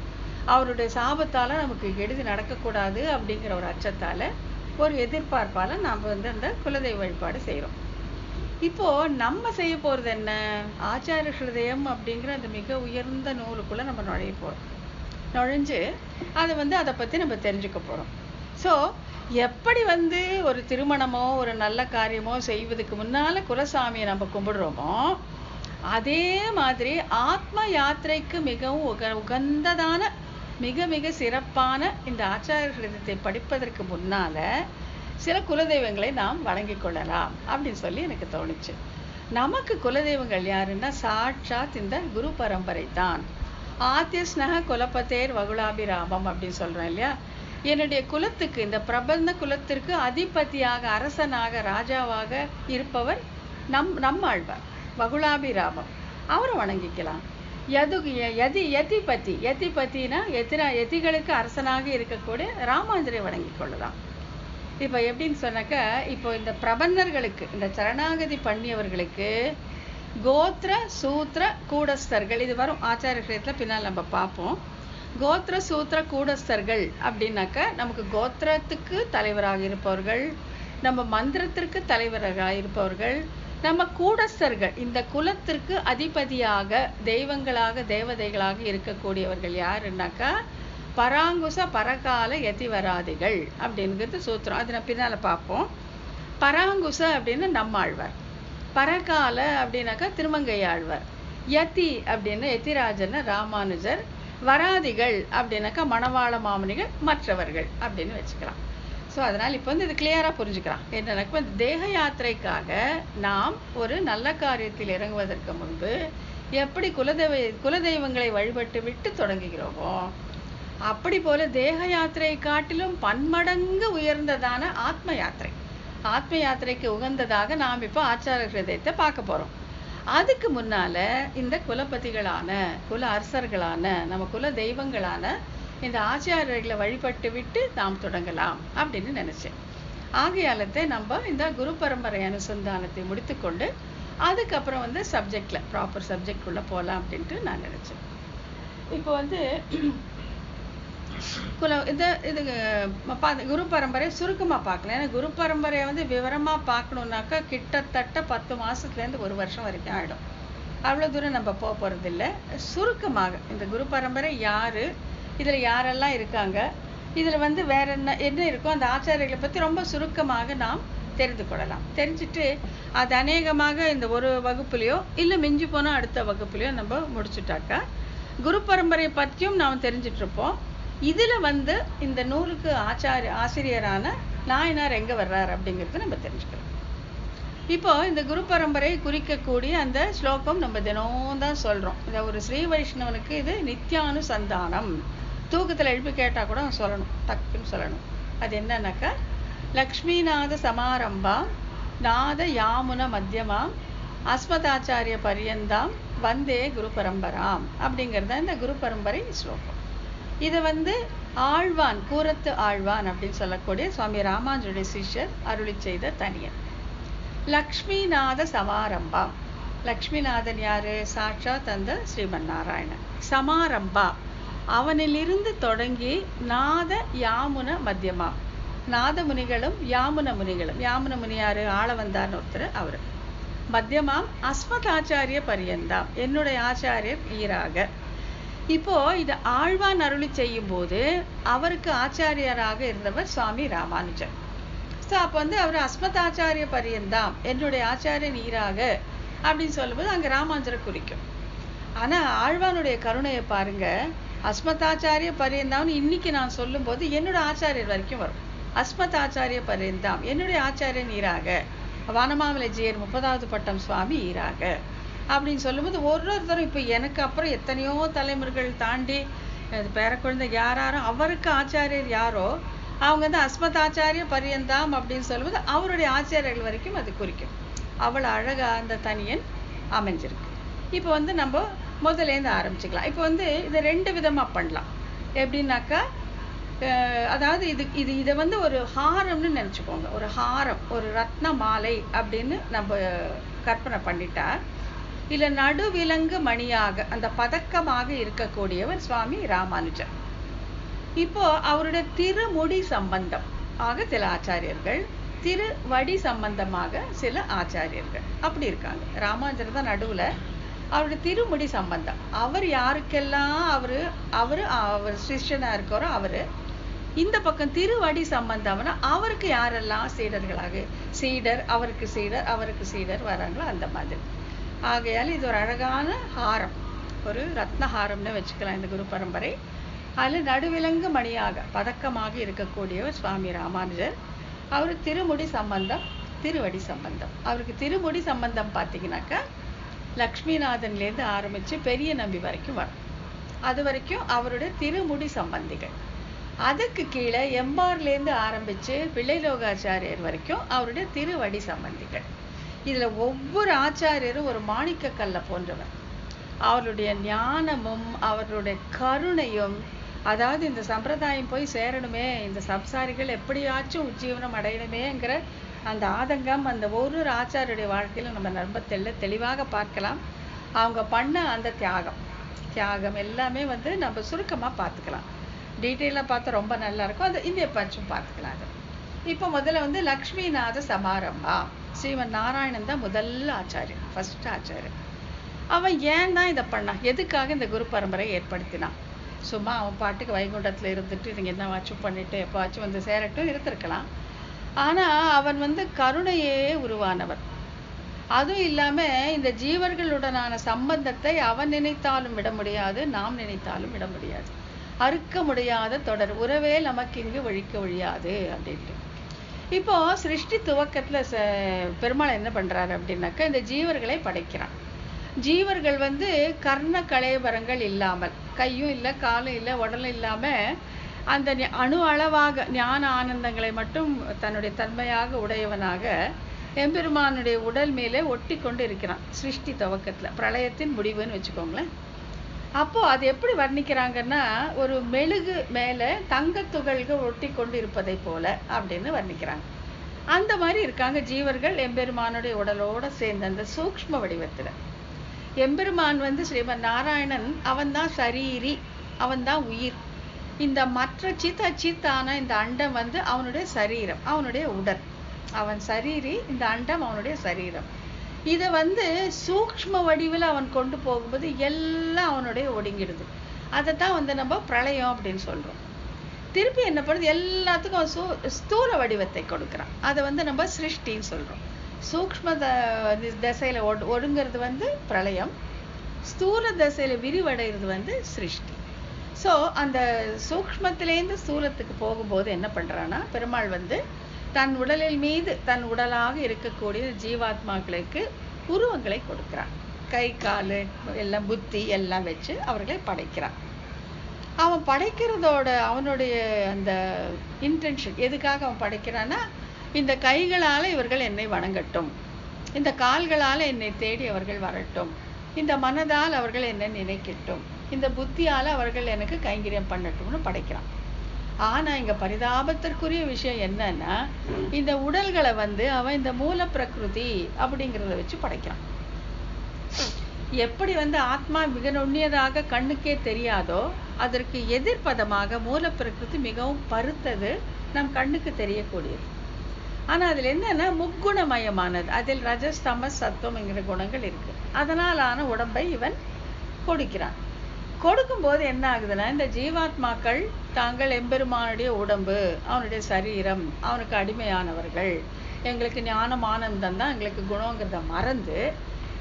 அவருடைய சாபத்தால் நமக்கு கெடுதி நடக்கக்கூடாது அப்படிங்கிற ஒரு அச்சத்தால், ஒரு எதிர்பார்ப்பால் நாம் வந்து அந்த குலதெய்வ வழிபாடு செய்கிறோம். இப்போது நம்ம செய்ய போகிறது என்ன, ஆச்சார ஹிருதயம் அப்படிங்கிற அந்த மிக உயர்ந்த நூலுக்குள்ளே நம்ம நுழைய போகிறோம். நுழைஞ்சு அதை வந்து அதை பற்றி நம்ம தெரிஞ்சுக்க போகிறோம். ஸோ எப்படி வந்து ஒரு திருமணமோ ஒரு நல்ல காரியமோ செய்வதுக்கு முன்னால் குலசாமியை நம்ம கும்பிடுறோமோ, அதே மாதிரி ஆத்ம யாத்திரைக்கு மிகவும் உகந்ததான மிக மிக சிறப்பான இந்த ஆச்சார ஹிருதயத்தை படிப்பதற்கு முன்னால் சில குலதெய்வங்களை நாம் வணங்கி கொள்ளலாம் அப்படின்னு சொல்லி எனக்கு தோணுச்சு. நமக்கு குலதெய்வங்கள் யாருன்னா சாட்சாத் இந்த குரு பரம்பரை தான். ஆத்தியஸ்னக குலபத்தேர் வகுலாபிராமம் அப்படின்னு சொல்கிறோம் இல்லையா. என்னுடைய குலத்துக்கு, இந்த பிரபந்த குலத்திற்கு அதிபதியாக, அரசனாக, ராஜாவாக இருப்பவர் நம்மாழ்வார் வகுலாபிராமம். அவரை வணங்கிக்கலாம். யதிபதினா யதிகளுக்கு அரசனாக இருக்கக்கூடிய ராமாந்திரை வணங்கி கொள்ளலாம். இப்போ எப்படின்னு சொன்னாக்கா, இப்போ இந்த பிரபன்னர்களுக்கு, இந்த சரணாகதி பண்ணியவர்களுக்கு கோத்திர சூத்திர கூடஸ்தர்கள், இது வரும் ஆச்சார ஹிருதயத்தில் பின்னால் நம்ம பார்ப்போம். கோத்திர சூத்திர கூடஸ்தர்கள் அப்படின்னாக்க நமக்கு கோத்திரத்துக்கு தலைவராக இருப்பவர்கள், நம்ம மந்திரத்திற்கு தலைவராக இருப்பவர்கள், நம்ம கூடஸ்தர்கள் இந்த குலத்திற்கு அதிபதியாக தெய்வங்களாக தேவதைகளாக இருக்கக்கூடியவர்கள் யாருன்னாக்கா பராங்குச பரகால யதிவராதிகள் அப்படிங்கிறது சூத்திரம். அது நான் பின்னால் பார்ப்போம். பராங்குச அப்படின்னு நம்மாழ்வார், பரகால அப்படின்னாக்கா திருமங்கையாழ்வார், யதி அப்படின்னு யதிராஜன் ராமானுஜர், வராதிகள் அப்படின்னாக்கா மணவாள மாமுனிகள் மற்றவர்கள் அப்படின்னு வச்சுக்கலாம். ஸோ அதனால் இப்போ வந்து இது கிளியராக புரிஞ்சுக்கலாம். என்னன்னாக்கா இப்போ தேக யாத்திரைக்காக நாம் ஒரு நல்ல காரியத்தில் இறங்குவதற்கு முன்பு எப்படி குலதெய்வங்களை வழிபட்டு விட்டு தொடங்குகிறோமோ, அப்படி போல தேக யாத்திரையை காட்டிலும் பன்மடங்கு உயர்ந்ததான ஆத்ம யாத்திரை, ஆத்ம யாத்திரைக்கு உகந்ததாக நாம் இப்போ ஆச்சார ஹிருதயத்தை பார்க்க போகிறோம். அதுக்கு முன்னால் இந்த குலபதிகளான குல அரசர்களான நம்ம குல தெய்வங்களான இந்த ஆச்சாரியர்களை வழிபட்டு விட்டு நாம் தொடங்கலாம் அப்படின்னு நினச்சேன். ஆகையாலத்தை நம்ம இந்த குரு பரம்பரை அனுசந்தானத்தை முடித்துக்கொண்டு அதுக்கப்புறம் வந்து சப்ஜெக்டில் ப்ராப்பர் சப்ஜெக்டுள்ளே போகலாம் அப்படின்ட்டு நான் நினச்சேன். இப்போ வந்து இது குரு பரம்பரை சுருக்கமாக பார்க்கலாம். ஏன்னா குரு பரம்பரையை வந்து விவரமாக பார்க்கணுன்னாக்கா கிட்டத்தட்ட 10 மாதத்துலேருந்து 1 வருஷம் வரைக்கும் ஆகிடும். அவ்வளோ தூரம் நம்ம போக போகிறதில்ல. சுருக்கமாக இந்த குரு பரம்பரை யார், இதில் யாரெல்லாம் இருக்காங்க, இதில் வந்து வேற என்ன இருக்கோ அந்த ஆச்சாரியர்களை பற்றி ரொம்ப சுருக்கமாக நாம் தெரிந்து கொள்ளலாம். தெரிஞ்சுட்டு அது அநேகமாக இந்த ஒரு வகுப்புலையோ இல்லை மிஞ்சி போனால் அடுத்த வகுப்புலையோ நம்ம முடிச்சுட்டாக்கா குரு பரம்பரை பற்றியும் நாம் தெரிஞ்சிட்ருப்போம். இதில் வந்து இந்த நூலுக்கு ஆசிரியரான நாயனார் எங்கே வர்றார் அப்படிங்கிறது நம்ம தெரிஞ்சுக்கலாம். இப்போ இந்த குரு பரம்பரை குறிக்கக்கூடிய அந்த ஸ்லோகம் நம்ம தினம் தான் சொல்கிறோம். இந்த ஒரு ஸ்ரீ வைஷ்ணவனுக்கு இது நித்யானுசந்தானம். தூக்கத்தில் எழுப்பி கேட்டால் கூட சொல்லணும், டக்குன்னு சொல்லணும். அது என்னன்னாக்கா லக்ஷ்மிநாத சமாரம்பாம் நாத யாமுன மத்தியமாம் அஸ்மதாச்சாரிய பரியந்தாம் வந்தே குரு பரம்பராம் அப்படிங்கிறது இந்த குரு பரம்பரை ஸ்லோகம். இதை வந்து ஆழ்வான், கூரத்து ஆழ்வான் அப்படின்னு சொல்லக்கூடிய சுவாமி ராமானுஜருடைய சிஷ்யர் அருளி செய்த தனியன். லக்ஷ்மிநாத சமாரம்பா. லக்ஷ்மிநாதன் யாரு? சாட்சாத் அந்த ஸ்ரீமன் நாராயணன். சமாரம்பா, அவனிலிருந்து தொடங்கி நாத யாமுன மத்தியமா. நாத முனிகளும் யாமுன முனிகளும். யாமுன முனி யாரு? ஆளவந்தார்னு ஒருத்தர், அவரு. மத்தியமாம் அஸ்மதாச்சாரிய பரியந்தாம், என்னுடைய ஆச்சாரியர் ஈராக. இப்போ இது ஆழ்வான் அருளி செய்யும் போது அவருக்கு ஆச்சாரியராக இருந்தவர் சுவாமி ராமானுஜர். ஸோ அப்போ வந்து அவர் அஸ்மதாச்சாரிய பரியந்தாம், என்னுடைய ஆச்சாரியன் ஈராக அப்படின்னு சொல்லும்போது அங்கே ராமானுஜரை குறிக்கும். ஆனால் ஆழ்வானுடைய கருணையை பாருங்க, அஸ்மதாச்சாரிய பரியந்தாம்னு இன்னைக்கு நான் சொல்லும்போது என்னோட ஆச்சாரியர் வரைக்கும் வரும். அஸ்மதாச்சாரிய பரியந்தாம், என்னுடைய ஆச்சாரியன் ஈராக. வானமாமலை ஜியர் 30வது பட்டம் சுவாமி ஈராக அப்படின்னு சொல்லும்போது ஒருத்தரும் இப்போ எனக்கு அப்புறம் எத்தனையோ தலைமுறைகள் தாண்டி பேர குழந்தை யாரும் அவருக்கு ஆச்சாரியர் யாரோ அவங்க வந்து அஸ்மதாச்சாரிய பரியந்தாம் அப்படின்னு சொல்லும்போது அவருடைய ஆச்சாரியர்கள் வரைக்கும் அது குறிக்கும். அவ்வளோ அழகா அந்த தனியன் அமைஞ்சிருக்கு. இப்போ வந்து நம்ம முதலேருந்து ஆரம்பிச்சுக்கலாம். இப்போ வந்து இதை 2 விதமாக பண்ணலாம். எப்படின்னாக்கா, அதாவது இதை வந்து ஒரு ஹாரம்னு நினச்சிக்கோங்க. ஒரு ஹாரம், ஒரு ரத்ன மாலை அப்படின்னு நம்ம கற்பனை பண்ணிட்டா, இல்லை நடுவிலங்கு மணியாக அந்த பதக்கமாக இருக்கக்கூடியவர் சுவாமி ராமானுஜர். இப்போ அவருடைய திருமுடி சம்பந்தம் ஆக சில ஆச்சாரியர்கள், திருவடி சம்பந்தமாக சில ஆச்சாரியர்கள் அப்படி இருக்காங்க. ராமானுஜர் தான் நடுவுல. அவருடைய திருமுடி சம்பந்தம், அவர் யாருக்கெல்லாம் அவர் சிஷ்யனா இருக்காரோ அவரு. இந்த பக்கம் திருவடி சம்பந்தம்னா அவருக்கு யாரெல்லாம் சீடர்களாக, சீடர் அவருக்கு சீடர் அவருக்கு சீடர் வராங்களோ அந்த மாதிரி. ஆகையால் இது ஒரு அழகான ஹாரம், ஒரு ரத்னஹாரம்னு வச்சுக்கலாம் இந்த குரு பரம்பரை. அதில் நடுவிலங்கு மணியாக பதக்கமாக இருக்கக்கூடியவர் சுவாமி ராமானுஜர். அவர் திருமுடி சம்பந்தம், திருவடி சம்பந்தம். அவருக்கு திருமுடி சம்பந்தம் பார்த்தீங்கன்னாக்கா லக்ஷ்மிநாதன்லேருந்து ஆரம்பித்து பெரிய நம்பி வரைக்கும் வரும். அது வரைக்கும் அவருடைய திருமுடி சம்பந்திகள். அதுக்கு கீழே எம்பார்லேருந்து ஆரம்பித்து பிள்ளைலோகாச்சாரியர் வரைக்கும் அவருடைய திருவடி சம்பந்திகள். இதில் ஒவ்வொரு ஆச்சாரியரும் ஒரு மாணிக்க கல்லை போன்றவர். அவருடைய ஞானமும் அவருடைய கருணையும், அதாவது இந்த சம்பிரதாயம் போய் சேரணுமே, இந்த சம்சாரிகள் எப்படியாச்சும் உஜ்ஜீவனம் அடையணுமேங்கிற அந்த ஆதங்கம் அந்த ஒவ்வொரு ஆச்சாரியருடைய வாழ்க்கையிலும் நம்ம ரொம்ப தெளிவாக பார்க்கலாம். அவங்க பண்ண அந்த தியாகம் எல்லாமே வந்து நம்ம சுருக்கமாக பார்த்துக்கலாம். டீட்டெயிலாக பார்த்தா ரொம்ப நல்லா இருக்கும். அது இந்திய பட்சம் பார்த்துக்கலாம். அது இப்போ முதல்ல வந்து லக்ஷ்மிநாத சமாரம்பா. ஸ்ரீமன் நாராயணன் தான் முதல் ஆச்சாரியன், ஃபர்ஸ்ட் ஆச்சாரியன். அவன் ஏன் தான் இதை பண்ணான்? எதுக்காக இந்த குரு பரம்பரை ஏற்படுத்தினான்? சும்மா அவன் பாட்டுக்கு வைகுண்டத்தில் இருந்துட்டு இதுங்க என்ன வாட்சும் பண்ணிட்டு எப்போவாச்சும் வந்து சேரட்டும் இருந்திருக்கலாம். ஆனால் அவன் வந்து கருணையே உருவானவன். அதுவும் இல்லாமல் இந்த ஜீவர்களுடனான சம்பந்தத்தை அவன் நினைத்தாலும் விட முடியாது, நாம் நினைத்தாலும் விட முடியாது. அறுக்க முடியாத தொடர் உறவே நமக்கு இங்கு ஒழிக்க ஒழியாது அப்படின்ட்டு. இப்போ சிருஷ்டி துவக்கத்துல பெருமாள் என்ன பண்றாரு அப்படின்னாக்கா, இந்த ஜீவர்களை படைக்கிறான். ஜீவர்கள் வந்து கர்ண கலேபரங்கள் இல்லாமல், கையும் இல்லை காலும் இல்லை உடலும் இல்லாம அந்த அணு அளவாக ஞான ஆனந்தங்களை மட்டும் தன்னுடைய தன்மையாக உடையவனாக எம்பெருமானுடைய உடல் மேலே ஒட்டி கொண்டு இருக்கிறான். சிருஷ்டி துவக்கத்துல பிரளயத்தின் முடிவுன்னு வச்சுக்கோங்களேன். அப்போ அது எப்படி வர்ணிக்கிறாங்கன்னா, ஒரு மெழுகு மேல தங்க துகள்கள் ஒட்டி கொண்டு இருப்பதை போல அப்படின்னு வர்ணிக்கிறாங்க. அந்த மாதிரி இருக்காங்க ஜீவர்கள் எம்பெருமானுடைய உடலோட சேர்ந்த அந்த சூக்ஷ்ம வடிவத்துல. எம்பெருமான் வந்து ஸ்ரீமன் நாராயணன், அவன் தான் சரீரி, அவன் தான் உயிர். இந்த மற்ற சித்தான இந்த அண்டம் வந்து அவனுடைய சரீரம், அவனுடைய உடல். அவன் சரீரி, இந்த அண்டம் அவனுடைய சரீரம். இதை வந்து சூக்ஷ்ம வடிவில் அவன் கொண்டு போகும்போது எல்லாம் அவனுடைய ஒடுங்கிடுது. அதைத்தான் வந்து நம்ம பிரளயம் அப்படின்னு சொல்றோம். திருப்பி என்ன பண்ணுது, எல்லாத்துக்கும் ஸ்தூல வடிவத்தை கொடுக்குறான். அதை வந்து நம்ம சிருஷ்டின்னு சொல்றோம். சூக்ஷ்ம தசையில ஒடுங்கிறது வந்து பிரளயம், ஸ்தூல தசையில விரிவடைகிறது வந்து சிருஷ்டி. ஸோ அந்த சூக்ஷ்மத்திலேருந்து ஸ்தூலத்துக்கு போகும்போது என்ன பண்றான்னா, பெருமாள் வந்து தன் உடலில் மீது தன் உடலாக இருக்கக்கூடிய ஜீவாத்மாக்களுக்கு உருவங்களை கொடுக்கிறான். கை காலு எல்லாம் புத்தி எல்லாம் வச்சு அவர்களை படைக்கிறான். அவன் படைக்கிறதோட அவனுடைய அந்த இன்டென்ஷன் எதுக்காக அவன் படைக்கிறான்னா, இந்த கைகளால இவர்கள் என்னை வணங்கட்டும், இந்த கால்களால் என்னை தேடி அவர்கள் வரட்டும், இந்த மனதால் அவர்கள் என்ன நினைக்கட்டும், இந்த புத்தியால் அவர்கள் எனக்கு கைங்கரியம் பண்ணட்டும்னு படைக்கிறான். ஆனா இங்க பரிதாபத்திற்குரிய விஷயம் என்னன்னா, இந்த உடல்களை வந்து அவன் இந்த மூல பிரகிருதி அப்படிங்கிறத வச்சு படைக்கிறான். எப்படி வந்து ஆத்மா மிக நுண்ணியதாக கண்ணுக்கே தெரியாதோ, அதற்கு எதிர்ப்பதமாக மூல பிரகிருதி மிகவும் பருத்தது, நம் கண்ணுக்கு தெரியக்கூடியது. ஆனா அதுல என்னன்னா முக்குணமயமானது, அதில் ரஜஸ் தமஸ் சத்துவம்ங்கிற குணங்கள் இருக்கு. அதனாலான உடம்பை இவன் கொடுக்கிறான். கொடுக்கும்போது என்ன ஆகுதுன்னா, இந்த ஜீவாத்மாக்கள் தாங்கள் எம்பெருமானுடைய உடம்பு, அவனுடைய சரீரம், அவனுக்கு அடிமையானவர்கள், எங்களுக்கு ஞானம் ஆனந்தம் தான் எங்களுக்கு குணங்கிறத மறந்து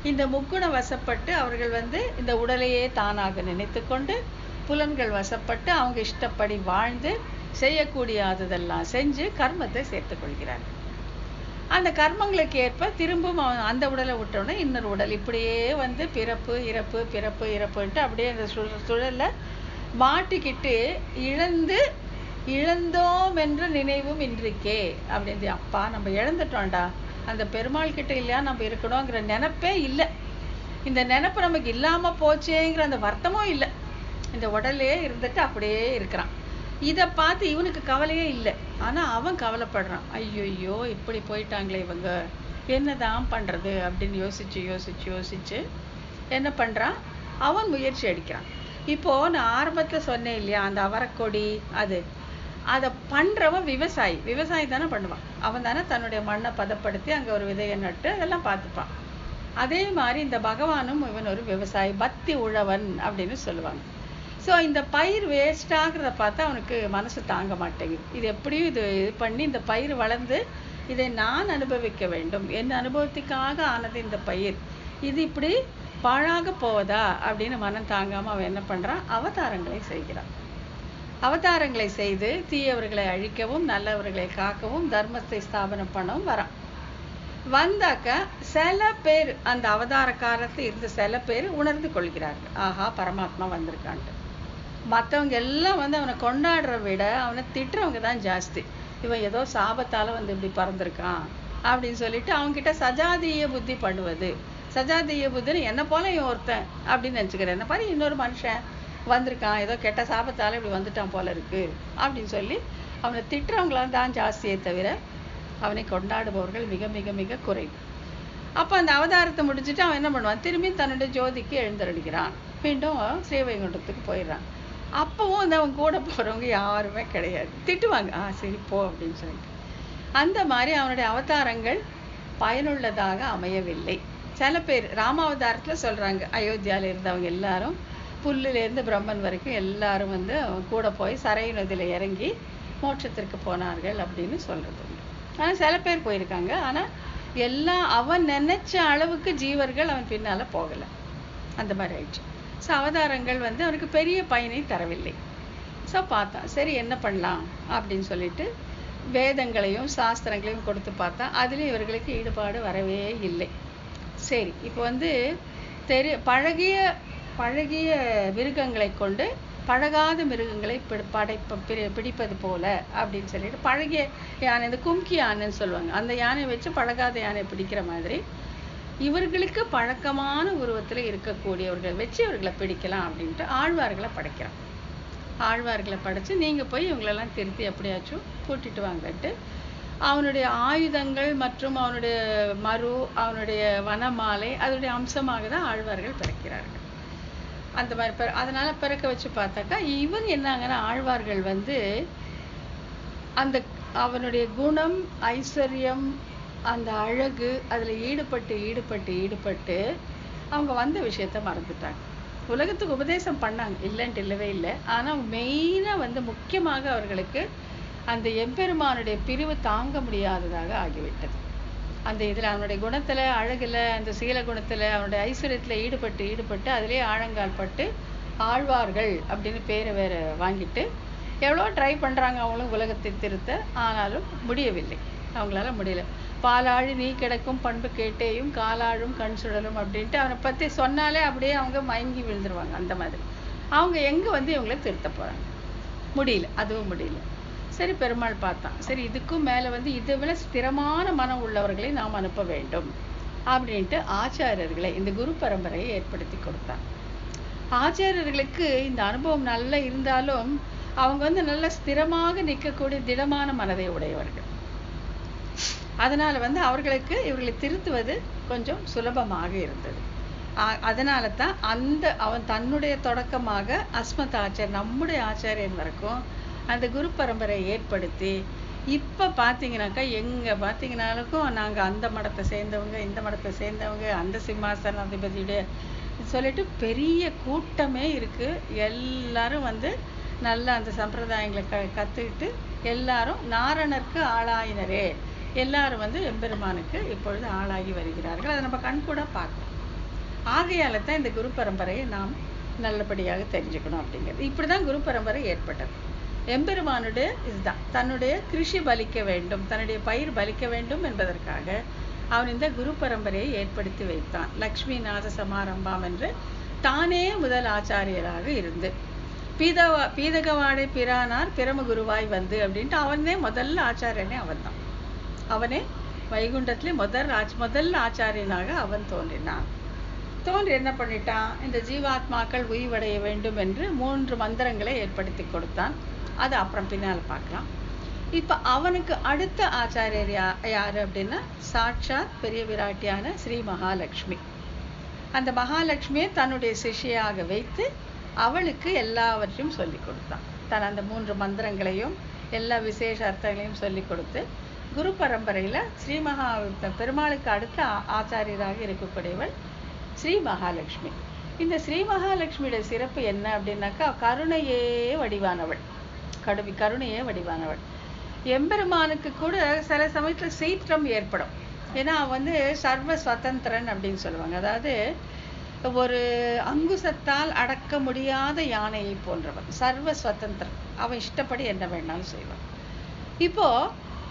இந்த முக்குண வசப்பட்டு அவர்கள் வந்து இந்த உடலையே தானாக நினைத்து கொண்டு புலன்கள் வசப்பட்டு அவங்க இஷ்டப்படி வாழ்ந்து செய்யக்கூடியதெல்லாம் செஞ்சு கர்மத்தை சேர்த்து கொள்கிறார்கள். அந்த கர்மங்களுக்கு ஏற்ப திரும்பவும் அவன் அந்த உடலை விட்டோன்னே இன்னொரு உடல், இப்படியே வந்து பிறப்பு இறப்பு பிறப்பு இறப்புன்ட்டு அப்படியே அந்த சுழல்ல மாட்டிக்கிட்டு இழந்தோம் என்ற நினைவும் இன்றைக்கே அப்படின்னு, அப்பா நம்ம இழந்துட்டோம்டா, அந்த பெருமாள் கிட்ட இல்லையா நம்ம இருக்கணுங்கிற நினைப்பே இல்லை. இந்த நினைப்பு நமக்கு இல்லாம போச்சேங்கிற அந்த வருத்தமும் இல்லை. இந்த உடலே இருந்துட்டு அப்படியே இருக்கிறான். இதை பார்த்து இவனுக்கு கவலையே இல்லை. ஆனா அவன் கவலைப்படுறான், ஐயோ இப்படி போயிட்டாங்களே இவங்க, என்னதான் பண்றது அப்படின்னு யோசிச்சு யோசிச்சு யோசிச்சு என்ன பண்றான், அவன் முயற்சி அடிக்கிறான். இப்போ நான் ஆரம்பத்துல சொன்னேன் இல்லையா, அந்த அவரைக்கொடி அதை பண்றவன் விவசாயி தானே பண்ணுவான். அவன் தானே தன்னுடைய மண்ணை பதப்படுத்தி அங்க ஒரு விதையை நட்டு அதெல்லாம் பார்த்துப்பான். அதே மாதிரி இந்த பகவானும் இவன் ஒரு விவசாயி, பக்தி உழவன் அப்படின்னு சொல்லுவாங்க. ஸோ இந்த பயிர் வேஸ்ட் ஆகுறத பார்த்தா அவனுக்கு மனசு தாங்க மாட்டேங்குது. இது எப்படியும் இது பண்ணி இந்த பயிர் வளர்ந்து இதை நான் அனுபவிக்க வேண்டும், என் அனுபவத்துக்காக ஆனது இந்த பயிர், இது இப்படி பாழாக போவதா அப்படின்னு மனம் தாங்காம அவன் என்ன பண்றான், அவதாரங்களை செய்கிறான். அவதாரங்களை செய்து தீயவர்களை அழிக்கவும் நல்லவர்களை காக்கவும் தர்மத்தை ஸ்தாபனம் பண்ணவும் வரான். வந்தாக்க சில பேர் அந்த அவதார காலத்துல இருந்து சில பேர் உணர்ந்து கொள்கிறார்கள், ஆஹா பரமாத்மா வந்திருக்கான்ட்டு. மற்றவங்க எல்லாம் வந்து அவனை கொண்டாடுற விட அவனை திட்டுறவங்க தான் ஜாஸ்தி. இவன் ஏதோ சாபத்தால வந்து இப்படி பறந்துருக்கான் அப்படின்னு சொல்லிட்டு அவங்க கிட்ட சஜாதீய புத்தி பண்ணுவது. சஜாதீய புத்தின்னு என்ன போல இவன் ஒருத்தன் அப்படின்னு நினைச்சுக்கிறேன், என்ன பாரு இன்னொரு மனுஷன் வந்திருக்கான், ஏதோ கெட்ட சாபத்தால இப்படி வந்துட்டான் போல இருக்கு அப்படின்னு சொல்லி அவனை திட்டுறவங்களாம் தான் ஜாஸ்தியே தவிர அவனை கொண்டாடுபவர்கள் மிக மிக மிக குறைவு. அப்ப அந்த அவதாரத்தை முடிச்சுட்டு அவன் என்ன பண்ணுவான், திரும்பி தன்னுடைய ஜோதிக்கு எழுந்தருடுகிறான், மீண்டும் ஸ்ரீவைகுண்டத்துக்கு போயிடுறான். அப்பவும் வந்து அவன் கூட போறவங்க யாருமே கிடையாது, திட்டுவாங்க, சரி போ அப்படின்னு சொல்லிட்டு. அந்த மாதிரி அவனுடைய அவதாரங்கள் பயனுள்ளதாக அமையவில்லை. சில பேர் ராமாவதாரத்துல சொல்றாங்க, அயோத்தியால இருந்தவங்க எல்லாரும் புல்லுல இருந்து பிரம்மன் வரைக்கும் எல்லாரும் வந்து அவன் கூட போய் சரை நதியில இறங்கி மோட்சத்திற்கு போனார்கள் அப்படின்னு சொல்றது உண்டு. ஆனா சில பேர் போயிருக்காங்க. ஆனா எல்லாம் அவன் நினைச்ச அளவுக்கு ஜீவர்கள் அவன் பின்னால போகல, அந்த மாதிரி ஆயிடுச்சு. ஸோ அவதாரங்கள் வந்து அவனுக்கு பெரிய பயனை தரவில்லை. ஸோ பார்த்தான், சரி என்ன பண்ணலாம் அப்படின்னு சொல்லிட்டு வேதங்களையும் சாஸ்திரங்களையும் கொடுத்து பார்த்தா அதுலேயும் இவர்களுக்கு ஈடுபாடு வரவே இல்லை. சரி இப்போ வந்து பழகிய மிருகங்களை கொண்டு பழகாத மிருகங்களை பிடிப்பது போல அப்படின்னு சொல்லிட்டு பழகிய யானை, இந்த கும்கி யானைன்னு சொல்லுவாங்க, அந்த யானையை வச்சு பழகாத யானையை பிடிக்கிற மாதிரி இவர்களுக்கு பழக்கமான உருவத்துல இருக்கக்கூடியவர்கள் வச்சு இவர்களை பிடிக்கலாம் அப்படின்ட்டு ஆழ்வார்களை படைக்கிறான். ஆழ்வார்களை படைச்சு நீங்க போய் இவங்களெல்லாம் திருத்தி எப்படியாச்சும் கூட்டிட்டு வாங்கட்டு அவனுடைய ஆயுதங்கள் மற்றும் அவனுடைய மறு, அவனுடைய வனமாலை அதனுடைய அம்சமாக தான் ஆழ்வார்கள் பிறக்கிறார்கள். அந்த மாதிரி அதனால பிறக்க வச்சு பார்த்தாக்கா இவங்க என்னாங்கன்னா ஆழ்வார்கள் வந்து அந்த அவனுடைய குணம் ஐஸ்வர்யம் அந்த அழகு அதுல ஈடுபட்டு அவங்க வந்த விஷயத்த மறந்துட்டாங்க. உலகத்துக்கு உபதேசம் பண்ணாங்க, இல்லைன்ட்டு இல்லவே இல்லை. ஆனா மெயினா வந்து முக்கியமாக அவர்களுக்கு அந்த எம்பெருமானுடைய பிரிவு தாங்க முடியாததாக ஆகிவிட்டது. அந்த இதுல அவனுடைய குணத்துல அழகுல அந்த சீல குணத்துல அவனுடைய ஐஸ்வர்யத்துல ஈடுபட்டு அதிலே ஆழங்கால் பட்டு ஆழ்வார்கள் அப்படின்னு பேரை வேற வாங்கிட்டு எவ்வளோ ட்ரை பண்றாங்க அவங்களும் உலகத்தை திருத்த, ஆனாலும் முடியவில்லை, அவங்களால முடியல. பாலாழி நீ கிடக்கும் பண்பு கேட்டேயும் காலாழும் கண் சுழலும் அப்படின்ட்டு அவனை பத்தி சொன்னாலே அப்படியே அவங்க மயங்கி விழுந்துருவாங்க. அந்த மாதிரி அவங்க எங்க வந்து இவங்களை திருத்த போறாங்க, முடியல, அதுவும் முடியல. சரி பெருமாள் பார்த்தான், சரி இதுக்கும் மேல வந்து இதை விட ஸ்திரமான மனம் உள்ளவர்களை நாம் அனுப்ப வேண்டும் அப்படின்ட்டு ஆச்சாரியர்களை இந்த குரு பரம்பரையை ஏற்படுத்தி கொடுத்தான். ஆச்சாரியர்களுக்கு இந்த அனுபவம் நல்லா இருந்தாலும் அவங்க வந்து நல்ல ஸ்திரமாக நிற்கக்கூடிய திடமான மனதை உடையவர்கள். அதனால வந்து அவர்களுக்கு இவர்களை திருத்துவது கொஞ்சம் சுலபமாக இருந்தது. அதனால தான் அவன் தன்னுடைய தொடக்கமாக அஸ்மத் ஆச்சாரியர், நம்முடைய ஆச்சாரியன் வரைக்கும் அந்த குரு பரம்பரை ஏற்படுத்தி இப்போ பார்த்தீங்கன்னாக்கா எங்கே பார்த்தீங்கன்னாலும் நாங்கள் அந்த மடத்தை சேர்ந்தவங்க, இந்த மடத்தை சேர்ந்தவங்க, அந்த சிம்மாசன அதிபதியுடைய சொல்லிட்டு பெரிய கூட்டமே இருக்கு. எல்லாரும் வந்து நல்ல அந்த சம்பிரதாயங்களை கற்றுக்கிட்டு எல்லாரும் நாரணருக்கு ஆளாயினரே, எல்லாரும் வந்து எம்பெருமானுக்கு இப்பொழுது ஆளாகி வருகிறார்கள். அதை நம்ம கண் கூட பார்க்கணும். ஆகையால தான் இந்த குரு பரம்பரையை நாம் நல்லபடியாக தெரிஞ்சுக்கணும் அப்படிங்கிறது. இப்படி தான் குரு பரம்பரை ஏற்பட்டது. எம்பெருமானுடைய இதுதான் தன்னுடைய கிருஷி பலிக்க வேண்டும், தன்னுடைய பயிர் பலிக்க வேண்டும் என்பதற்காக அவன் இந்த குரு பரம்பரையை ஏற்படுத்தி வைத்தான். லக்ஷ்மிநாத சமாரம்பம் என்று தானே முதல் ஆச்சாரியராக இருந்து பீதகவாடை பிரானார் பிரம குருவாய் வந்து அப்படின்ட்டு அவனே முதல்ல ஆச்சாரியனே அவன்தான். அவனே வைகுண்டத்திலே முதல் ஆச்சாரியனாக அவன் தோன்றி என்ன பண்ணிட்டான், இந்த ஜீவாத்மாக்கள் உய்வடைய வேண்டும் என்று 3 மந்திரங்களை ஏற்படுத்தி கொடுத்தான். அது அப்புறம் பின்னால் பார்க்கலாம். இப்ப அவனுக்கு அடுத்த ஆச்சாரியர் யாரு அப்படின்னா சாட்சாத் பெரிய விராட்டியான ஸ்ரீ மகாலட்சுமி. அந்த மகாலட்சுமியை தன்னுடைய சிஷ்யாக வைத்து அவளுக்கு எல்லாவற்றையும் சொல்லி கொடுத்தான். அந்த 3 மந்திரங்களையும் எல்லா விசேஷ அர்த்தங்களையும் சொல்லி கொடுத்து குரு பரம்பரையில ஸ்ரீ பெருமாளுக்கு அடுத்த ஆச்சாரியராக இருக்கக்கூடியவள் ஸ்ரீ மகாலட்சுமி. இந்த ஸ்ரீ மகாலட்சுமியோட சிறப்பு என்ன அப்படின்னாக்கா கருணையே வடிவானவள், கருணையே வடிவானவள். எம்பெருமானுக்கு கூட சில சமயத்துல சீற்றம் ஏற்படும். ஏன்னா அவன் வந்து சர்வ சுதந்திரன் அப்படின்னு சொல்லுவாங்க. அதாவது ஒரு அங்குசத்தால் அடக்க முடியாத யானையை போன்றவன், சர்வ சுதந்திரன். அவன் இஷ்டப்படி என்ன வேணாலும் செய்வான். இப்போ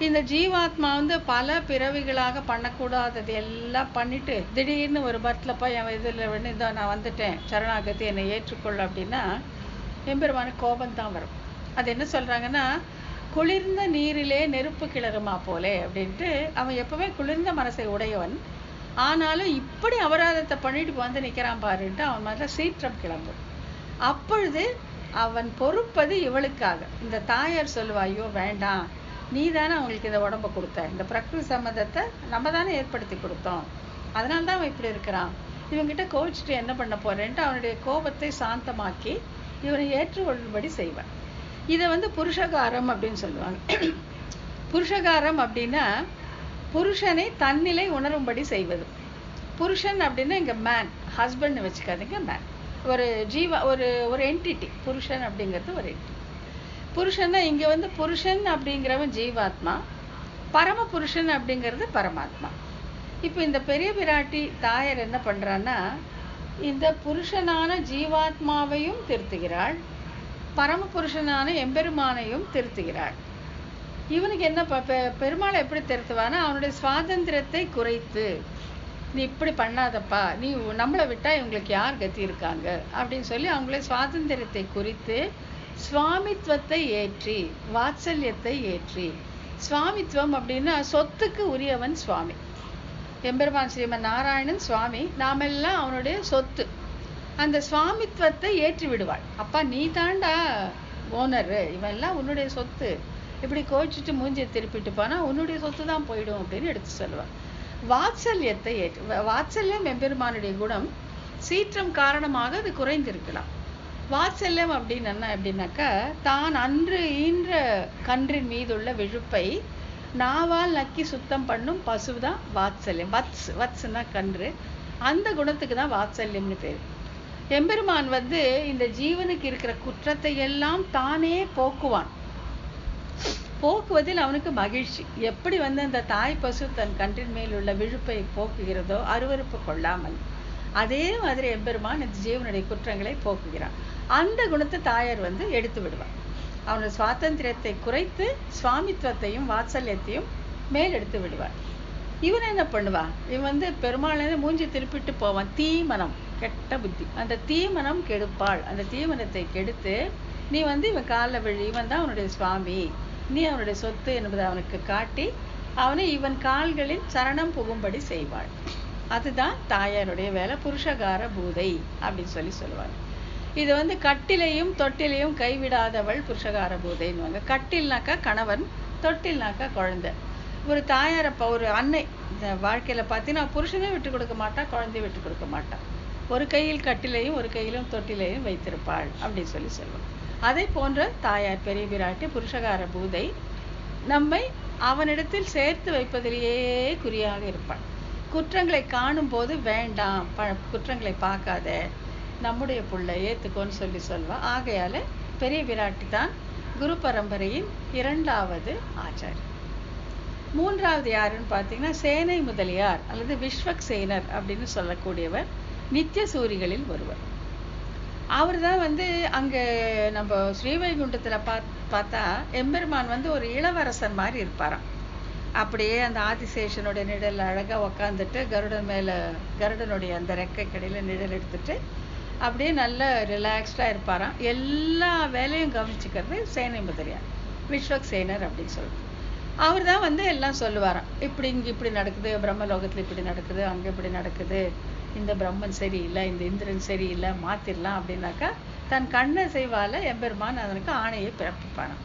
இந்த ஜீவாத்மா வந்து பல பிறவிகளாக பண்ணக்கூடாதது எல்லாம் பண்ணிட்டு திடீர்னு ஒரு பர்த்தில் போய் அவன் இதில் வேணும் இதோ நான் வந்துட்டேன் சரணாகதி என்னை ஏற்றுக்கொள்ள அப்படின்னா எம்பெருமான கோபந்தான் வரும். அது என்ன சொல்றாங்கன்னா குளிர்ந்த நீரிலே நெருப்பு கிளறுமா போலே அப்படின்ட்டு அவன் எப்பவுமே குளிர்ந்த மனசை உடையவன். ஆனாலும் இப்படி அபராதத்தை பண்ணிட்டு வந்து நிற்கிறான் பாருன்ட்டு அவன் மேல சீற்றம் கிளம்பும். அப்பொழுது அவன் பொறுப்பது இவளுக்காக. இந்த தாயார் சொல்லுவா, ஐயோ வேண்டாம், நீ தானே அவங்களுக்கு இந்த உடம்ப கொடுத்த, இந்த பிரகிருதி சம்மந்தத்தை நம்ம தானே ஏற்படுத்தி கொடுத்தோம், அதனால தான் அவன் இப்படி இருக்கிறான், இவங்கிட்ட கோவிச்சுட்டு என்ன பண்ண போறேன்ட்டு அவனுடைய கோபத்தை சாந்தமாக்கி இவனை ஏற்றுக்கொள்ளும்படி செய்வான். இதை வந்து புருஷகாரம் அப்படின்னு சொல்லுவாங்க. புருஷகாரம் அப்படின்னா புருஷனை தன்னிலை உணரும்படி செய்வது. புருஷன் அப்படின்னா இங்க மேன், ஹஸ்பண்ட் வச்சுக்காதீங்க, மேன் ஒரு ஒரு என்டிட்டி. புருஷன் அப்படிங்கிறது ஒரு என்டிட்டி. புருஷன்னா இங்க வந்து புருஷன் அப்படிங்கிறவன் ஜீவாத்மா, பரம புருஷன் அப்படிங்கிறது பரமாத்மா. இப்போ இந்த பெரிய பிராட்டி தாயார் என்ன பண்றான்னா இந்த புருஷனான ஜீவாத்மாவையும் திருத்துகிறாள், பரம புருஷனான எம்பெருமானையும் திருத்துகிறாள். இவனுக்கு என்ன பெருமாளை எப்படி திருத்துவானா அவனுடைய சுவாதந்திரத்தை குறைத்து, நீ இப்படி பண்ணாதப்பா, நீ நம்மளை விட்டா இவங்களுக்கு யார் கத்தி இருக்காங்க அப்படின்னு சொல்லி அவங்களே சுவாதந்திரத்தை குறித்து சுவாமித்வத்தை ஏற்றி வாத்சல்யத்தை ஏற்றி. சுவாமித்வம் அப்படின்னா சொத்துக்கு உரியவன் சுவாமி. எம்பெருமான் ஸ்ரீமன் நாராயணன் சுவாமி, நாமெல்லாம் அவனுடைய சொத்து. அந்த சுவாமித்வத்தை ஏற்றி விடுவாள். அப்பா நீ தாண்டா ஓனர், இவெல்லாம் உன்னுடைய சொத்து, இப்படி கோச்சிட்டு மூஞ்சியை திருப்பிட்டு போனா உன்னுடைய சொத்து தான் போயிடும் அப்படின்னு எடுத்து சொல்லுவாள். வாத்சல்யத்தை ஏற்று, வாத்சல்யம் எம்பெருமானுடைய குணம், சீற்றம் காரணமாக அது குறைந்திருக்கலாம். வாத்சல்யம் அப்படின்னு என்ன அப்படின்னாக்கா தான் அன்று ஈன்ற கன்றின் மீதுள்ள விழுப்பை நாவால் நக்கி சுத்தம் பண்ணும் பசுதான் வாத்சல்யம். வத்ஸ்னா கன்று, அந்த குணத்துக்கு தான் வாத்சல்யம்னு பேரு. எம்பெருமான் வந்து இந்த ஜீவனுக்கு இருக்கிற குற்றத்தை எல்லாம் தானே போக்குவான். போக்குவதில் அவனுக்கு மகிழ்ச்சி. எப்படி வந்து அந்த தாய் பசு தன் கன்றின் மேல் உள்ள விழுப்பை போக்குகிறதோ அருவருப்பு கொள்ளாமல், அதே மாதிரி எம்பெருமான் இந்த ஜீவனுடைய குற்றங்களை போக்குகிறான். அந்த குணத்தை தாயார் வந்து எடுத்து விடுவான். அவனோட சுவாதந்திரத்தை குறைத்து சுவாமித்வத்தையும் வாத்சல்யத்தையும் மேல் எடுத்து விடுவான். இவன் என்ன பண்ணுவான், இவன் வந்து பெருமாளை மூஞ்சி திருப்பிட்டு போவான். தீமனம், கெட்ட புத்தி, அந்த தீமனம் கெடுப்பாள். அந்த தீமனத்தை கெடுத்து நீ வந்து இவன் காலில் விழு, இவன் தான் அவனுடைய சுவாமி, நீ அவனுடைய சொத்து என்பதை அவனுக்கு காட்டி அவனை இவன் கால்களில் சரணம் புகும்படி செய்வாள். அதுதான் தாயாருடைய வேலை. புருஷகார பூதை அப்படின்னு சொல்லுவாங்க. இது வந்து கட்டிலையும் தொட்டிலையும் கைவிடாதவள் புருஷகார பூதைன்னுவாங்க. கட்டில்னாக்கா கணவன், தொட்டில்னாக்கா குழந்தை. ஒரு தாயார ஒரு அன்னை இந்த வாழ்க்கையில பார்த்தீங்கன்னா புருஷனே விட்டு கொடுக்க மாட்டா, குழந்தைய விட்டு கொடுக்க மாட்டா. ஒரு கையில் கட்டிலையும் ஒரு கையிலும் தொட்டிலையும் வைத்திருப்பாள் அப்படின்னு சொல்லுவாங்க. அதை போன்ற தாயார் பெரிய பிராட்டி புருஷகார பூதை நம்மை அவனிடத்தில் சேர்த்து வைப்பதிலேயே குறியாக இருப்பாள். குற்றங்களை காணும் போது வேண்டாம், குற்றங்களை பார்க்காத, நம்முடைய புள்ள ஏத்துக்கோன்னு சொல்வா. ஆகையால பெரிய பிராட்டி தான் குரு பரம்பரையின் 2வது ஆச்சாரியர். 3வது யாருன்னு பார்த்தீங்கன்னா சேனை முதலியார் அல்லது விஸ்வக்சேனர் அப்படின்னு சொல்லக்கூடியவர் நித்திய சூரிகளில் ஒருவர். அவர் தான் வந்து அங்க நம்ம ஸ்ரீவைகுண்டத்துல பார்த்தா எம்பெருமான் வந்து ஒரு இளவரசன் மாதிரி இருப்பாராம். அப்படியே அந்த ஆதிசேஷனுடைய நிழல் அழகா உக்காந்துட்டு கருடனுடைய அந்த ரெக்கை கடையில நிழல் எடுத்துட்டு அப்படியே நல்ல ரிலாக்ஸ்டா இருப்பாராம். எல்லா வேலையும் கவனிச்சுக்கிறது சேனை முதலியார், விஸ்வக்சேனர் அப்படின்னு சொல்லிட்டு. அவர் தான் வந்து எல்லாம் சொல்லுவாராம். இங்க இப்படி நடக்குது, பிரம்மலோகத்துல இப்படி நடக்குது, அங்க இப்படி நடக்குது, இந்த பிரம்மன் சரியில்லை, இந்த இந்திரன் சரியில்லை, மாத்திரலாம் அப்படின்னாக்கா தன் கண்ணை செய்வால எம்பெருமான் அதற்கு ஆணையை பிறப்பிப்பாராம்.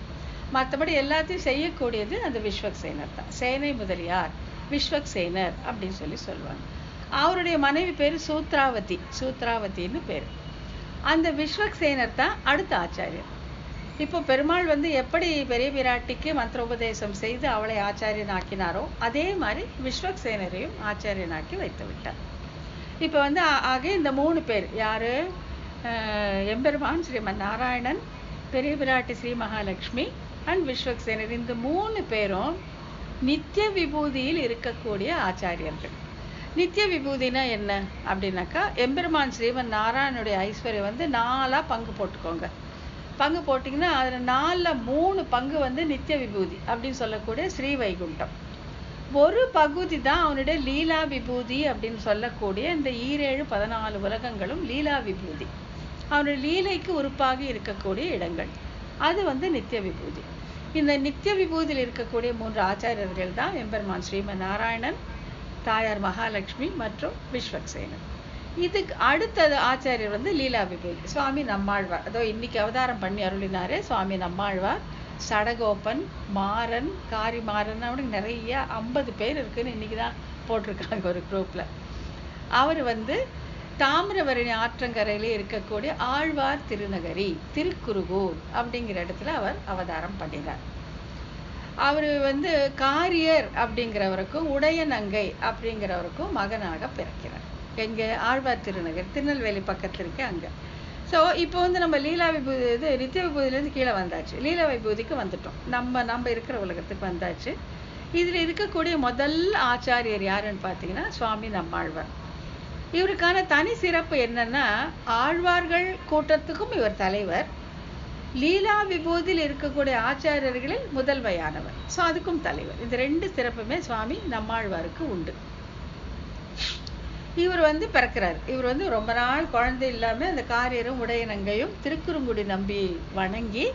மற்றபடி எல்லாத்தையும் செய்யக்கூடியது அந்த விஸ்வக்சேனர் தான். சேனை முதலியார் விஸ்வக்சேனர் அப்படின்னு சொல்லுவாங்க. அவருடைய மனைவி பேரு சூத்ராவதின்னு பேரு. அந்த விஸ்வக்சேனர் தான் அடுத்த ஆச்சாரியர். இப்போ பெருமாள் வந்து எப்படி பெரிய பிராட்டிக்கு மந்திரோபதேசம் செய்து அவளை ஆச்சாரியன் ஆக்கினாரோ அதே மாதிரி விஸ்வக்சேனரையும் ஆச்சாரியனாக்கி வைத்து விட்டார். இப்போ வந்து ஆக இந்த 3 பேர் யாரு? எம்பெருமான் ஸ்ரீமன் நாராயணன், பெரிய பிராட்டி ஸ்ரீ மகாலட்சுமி அண்ட் விஸ்வக்சேனர். இந்த 3 பேரும் நித்திய விபூதியில் இருக்கக்கூடிய ஆச்சாரியர்கள். நித்திய விபூதினா என்ன அப்படின்னாக்கா எம்பெருமான் ஸ்ரீமன் நாராயணனுடைய ஐஸ்வர்யம் வந்து 4ஆ பங்கு போட்டுக்கோங்க. பங்கு போட்டிங்கன்னா அதில் 4ல் 3 பங்கு வந்து நித்திய விபூதி அப்படின்னு சொல்லக்கூடிய ஸ்ரீ வைகுண்டம். ஒரு பகுதி தான் அவனுடைய லீலா விபூதி அப்படின்னு சொல்லக்கூடிய இந்த 14 உலகங்களும் லீலா விபூதி, அவனுடைய லீலைக்கு உறுப்பாக இருக்கக்கூடிய இடங்கள். அது வந்து நித்திய விபூதி. இந்த நித்திய விபூதியில் இருக்கக்கூடிய 3 ஆச்சாரியர்கள் தான் எம்பெருமான் ஸ்ரீமன் நாராயணன், தாயார் மகாலட்சுமி மற்றும் விஸ்வக்சேனர். இதுக்கு அடுத்தது ஆச்சாரியர் வந்து லீலா விபூதி சுவாமி நம்மாழ்வார். அதோ இன்னைக்கு அவதாரம் பண்ணி அருளினாரே சுவாமி நம்மாழ்வார், சடகோபன், மாறன், காரிமாறன், அவனுக்கு நிறைய 50 பேர் இருக்குன்னு இன்னைக்குதான் போட்டிருக்காங்க ஒரு குரூப்ல. அவர் வந்து தாமிரபரணி ஆற்றங்கரையிலே இருக்கக்கூடிய ஆழ்வார் திருநகரி திருக்குருகூர் அப்படிங்கிற இடத்துல அவர் அவதாரம் பண்ணினார். அவரு வந்து காரியர் அப்படிங்கிறவருக்கும் உடையநங்கை அப்படிங்கிறவருக்கும் மகனாக பிறக்கிறார். எங்க ஆழ்வார் திருநகர் திருநெல்வேலி பக்கத்துல இருக்கு அங்க. ஸோ இப்போ வந்து நம்ம லீலா விபூதி இது நித்திய விபூதியிலேருந்து கீழே வந்தாச்சு, லீலா விபூதிக்கு வந்துட்டோம். நம்ம இருக்கிற உலகத்துக்கு வந்தாச்சு. இதுல இருக்கக்கூடிய முதல் ஆச்சாரியர் யாருன்னு பார்த்தீங்கன்னா சுவாமி நம்மாழ்வார். இவருக்கான தனி சிறப்பு என்னன்னா ஆழ்வார்கள் கூட்டத்துக்கும் இவர் தலைவர், லீலா விபூதியில் இருக்கக்கூடிய ஆச்சாரியர்களில் முதல்வையானவர், ஸோ அதுக்கும் தலைவர். இந்த 2 சிறப்புமே சுவாமி நம்மாழ்வாருக்கு உண்டு. இவர் வந்து பிறக்கிறார். இவர் வந்து ரொம்ப நாள் குழந்தை இல்லாம அந்த காரியரும் உடையநங்கையும் திருக்குறுங்குடி நம்பி வணங்கி,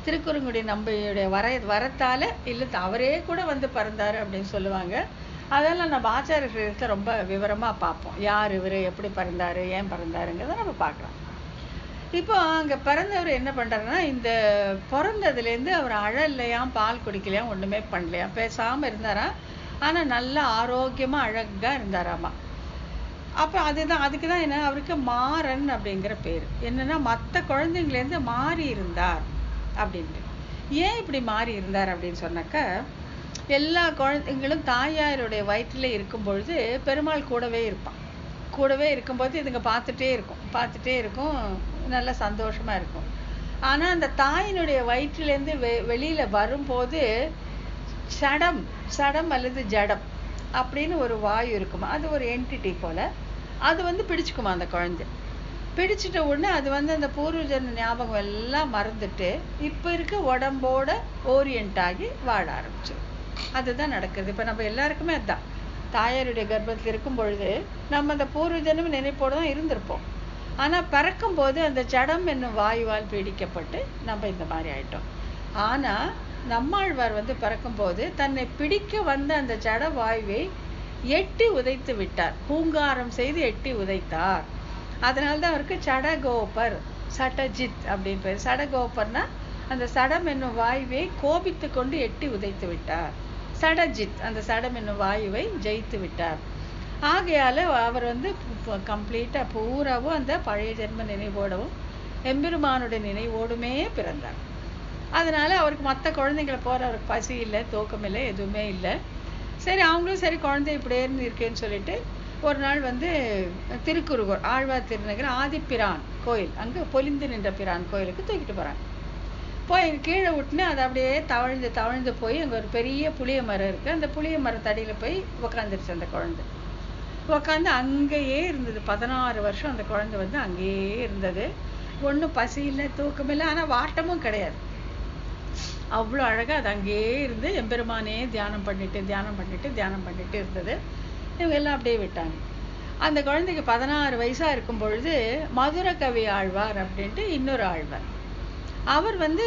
திருக்குறுங்குடி நம்பியுடைய வரத்தால இல்ல அவரே கூட வந்து பிறந்தாரு அப்படின்னு சொல்லுவாங்க. அதெல்லாம் நம்ம ஆச்சாரியத்தை ரொம்ப விவரமா பார்ப்போம். யார் இவரு, எப்படி பிறந்தாரு, ஏன் பிறந்தாருங்கிறத நம்ம பார்க்கலாம். இப்போ அங்க பிறந்தவர் என்ன பண்றாருன்னா இந்த பிறந்ததுலேருந்து அவர் அழலையாம், பால் குடிக்கலையாம், ஒண்ணுமே பண்ணலையாம், பேசாம இருந்தாராம். ஆனா நல்லா ஆரோக்கியமா அழகா இருந்தாராமா. அப்ப அதுக்குதான் என்ன அவருக்கு மாறன் அப்படிங்கிற பேரு. என்னன்னா மற்ற குழந்தைங்கலேருந்து மாறி இருந்தார் அப்படின்ட்டு. ஏன் இப்படி மாறி இருந்தார் அப்படின்னு சொன்னாக்க எல்லா குழந்தைங்களும் தாயாருடைய வயிற்றுல இருக்கும் பொழுது பெருமாள் கூடவே இருப்பான். கூடவே இருக்கும்போது இதுங்க பார்த்துட்டே இருக்கும், நல்ல சந்தோஷமா இருக்கும். ஆனா அந்த தாயினுடைய வயிற்றிலேருந்து வெளியில வரும்போது சடம் அல்லது ஜடம் அப்படின்னு ஒரு வாயு இருக்குமா, அது ஒரு என்டிட்டி போல, அது வந்து பிடிச்சுக்குமா அந்த குழந்தை. பிடிச்சிட்ட உடனே அது வந்து அந்த பூர்வஜன்ம ஞாபகம் எல்லாம் மறந்துட்டு இப்ப இருக்க உடம்போட ஓரியன்ட் ஆகி வாழ ஆரம்பிச்சிடும். அதுதான் நடக்குது. இப்ப நம்ம எல்லாருக்குமே அதுதான். தாயாருடைய கர்ப்பத்தில் இருக்கும் பொழுது நம்ம அந்த பூர்வஜன்ம நினைப்போடு தான் இருந்திருப்போம். ஆனா பறக்கும் போது அந்த ஜடம் என்னும் வாயுவால் பீடிக்கப்பட்டு நம்ம இந்த மாதிரி ஆயிட்டோம். ஆனா நம்மாழ்வார் வந்து பறக்கும் போது தன்னை பிடிக்க வந்த அந்த ஜட வாயுவை எட்டி உதைத்து விட்டார். பூங்காரம் செய்து எட்டி உதைத்தார். அதனால்தான் அவருக்கு சடகோபர், சடஜித் அப்படின்னு பேர். சடகோபர்னா அந்த சடம் என்னும் வாயுவை கோபித்து கொண்டு எட்டி உதைத்து விட்டார். சடஜித் அந்த சடம் என்னும் வாயுவை ஜெயித்து விட்டார். ஆகையால அவர் வந்து கம்ப்ளீட்டா பூராவும் அந்த பழைய ஜென்ம நினைவோடவும் எம்பெருமானுடைய நினைவோடுமே பிறந்தார். அதனால அவருக்கு மற்ற குழந்தைங்களை போற அவருக்கு பசி இல்லை, தூக்கம் இல்லை, எதுவுமே இல்லை. சரி, அவங்களும் சரி குழந்தை இப்படியே இருக்கேன்னு சொல்லிட்டு ஒரு நாள் வந்து திருக்குறுகூர் ஆழ்வார் திருநகர் ஆதிப்பிரான் கோயில், அங்கே பொலிந்து நின்ற பிரான் கோயிலுக்கு தூக்கிட்டு போறாங்க. போய் கீழே விட்டுன்னு அது அப்படியே தவழ்ந்து தவழ்ந்து போய் அங்கே ஒரு பெரிய புளிய மரம் இருக்கு. அந்த புளிய மரத்தடியில போய் உக்காந்துருச்சு அந்த குழந்தை. உக்காந்து அங்கேயே இருந்தது. 16 வருஷம் அந்த குழந்தை வந்து அங்கேயே இருந்தது. ஒன்றும் பசி இல்லை, தூக்கம் இல்லை, ஆனால் வாட்டமும் கிடையாது. அவ்வளோ அழகா அது அங்கேயே இருந்து எம்பெருமானே தியானம் பண்ணிட்டு இருந்தது. இவங்க எல்லாம் அப்படியே விட்டாங்க. அந்த குழந்தைக்கு 16 வயசா இருக்கும் பொழுது மதுர கவி ஆழ்வார் அப்படின்ட்டு இன்னொரு ஆழ்வார், அவர் வந்து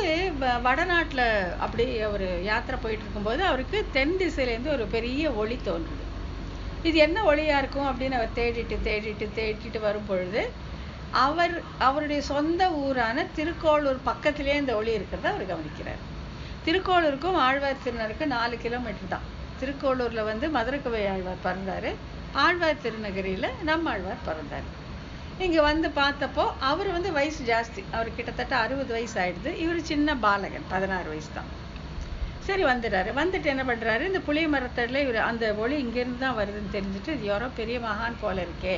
வடநாட்டுல அப்படி ஒரு யாத்திரை போயிட்டு இருக்கும்போது அவருக்கு தென் திசையிலேருந்து ஒரு பெரிய ஒளி தோன்றுது. இது என்ன ஒளியா இருக்கும் அப்படின்னு அவர் தேடிட்டு வரும் பொழுது அவருடைய சொந்த ஊரான திருக்கோளூர் பக்கத்திலே இந்த ஒளி இருக்கிறத அவர் கவனிக்கிறார். திருக்கோளூருக்கும் ஆழ்வார் திருநகருக்கும் 4 கிலோமீட்டர் தான். திருக்கோளூர்ல வந்து மதுரகவி ஆழ்வார் பிறந்தாரு. ஆழ்வார் திருநகரியில நம்ம ஆழ்வார் பிறந்தாரு. இங்க வந்து பார்த்தப்போ அவர் வந்து வயசு ஜாஸ்தி, அவர் கிட்டத்தட்ட 60 வயசு ஆயிடுது. இவர் சின்ன பாலகன், 16 வயசு தான். சரி வந்துடுறாரு. வந்துட்டு என்ன பண்றாரு, இந்த புளிய மரத்தடில இவர் அந்த ஒளி இங்கிருந்து தான் வருதுன்னு தெரிஞ்சுட்டு இது யாரோ பெரிய மகான் போல இருக்கே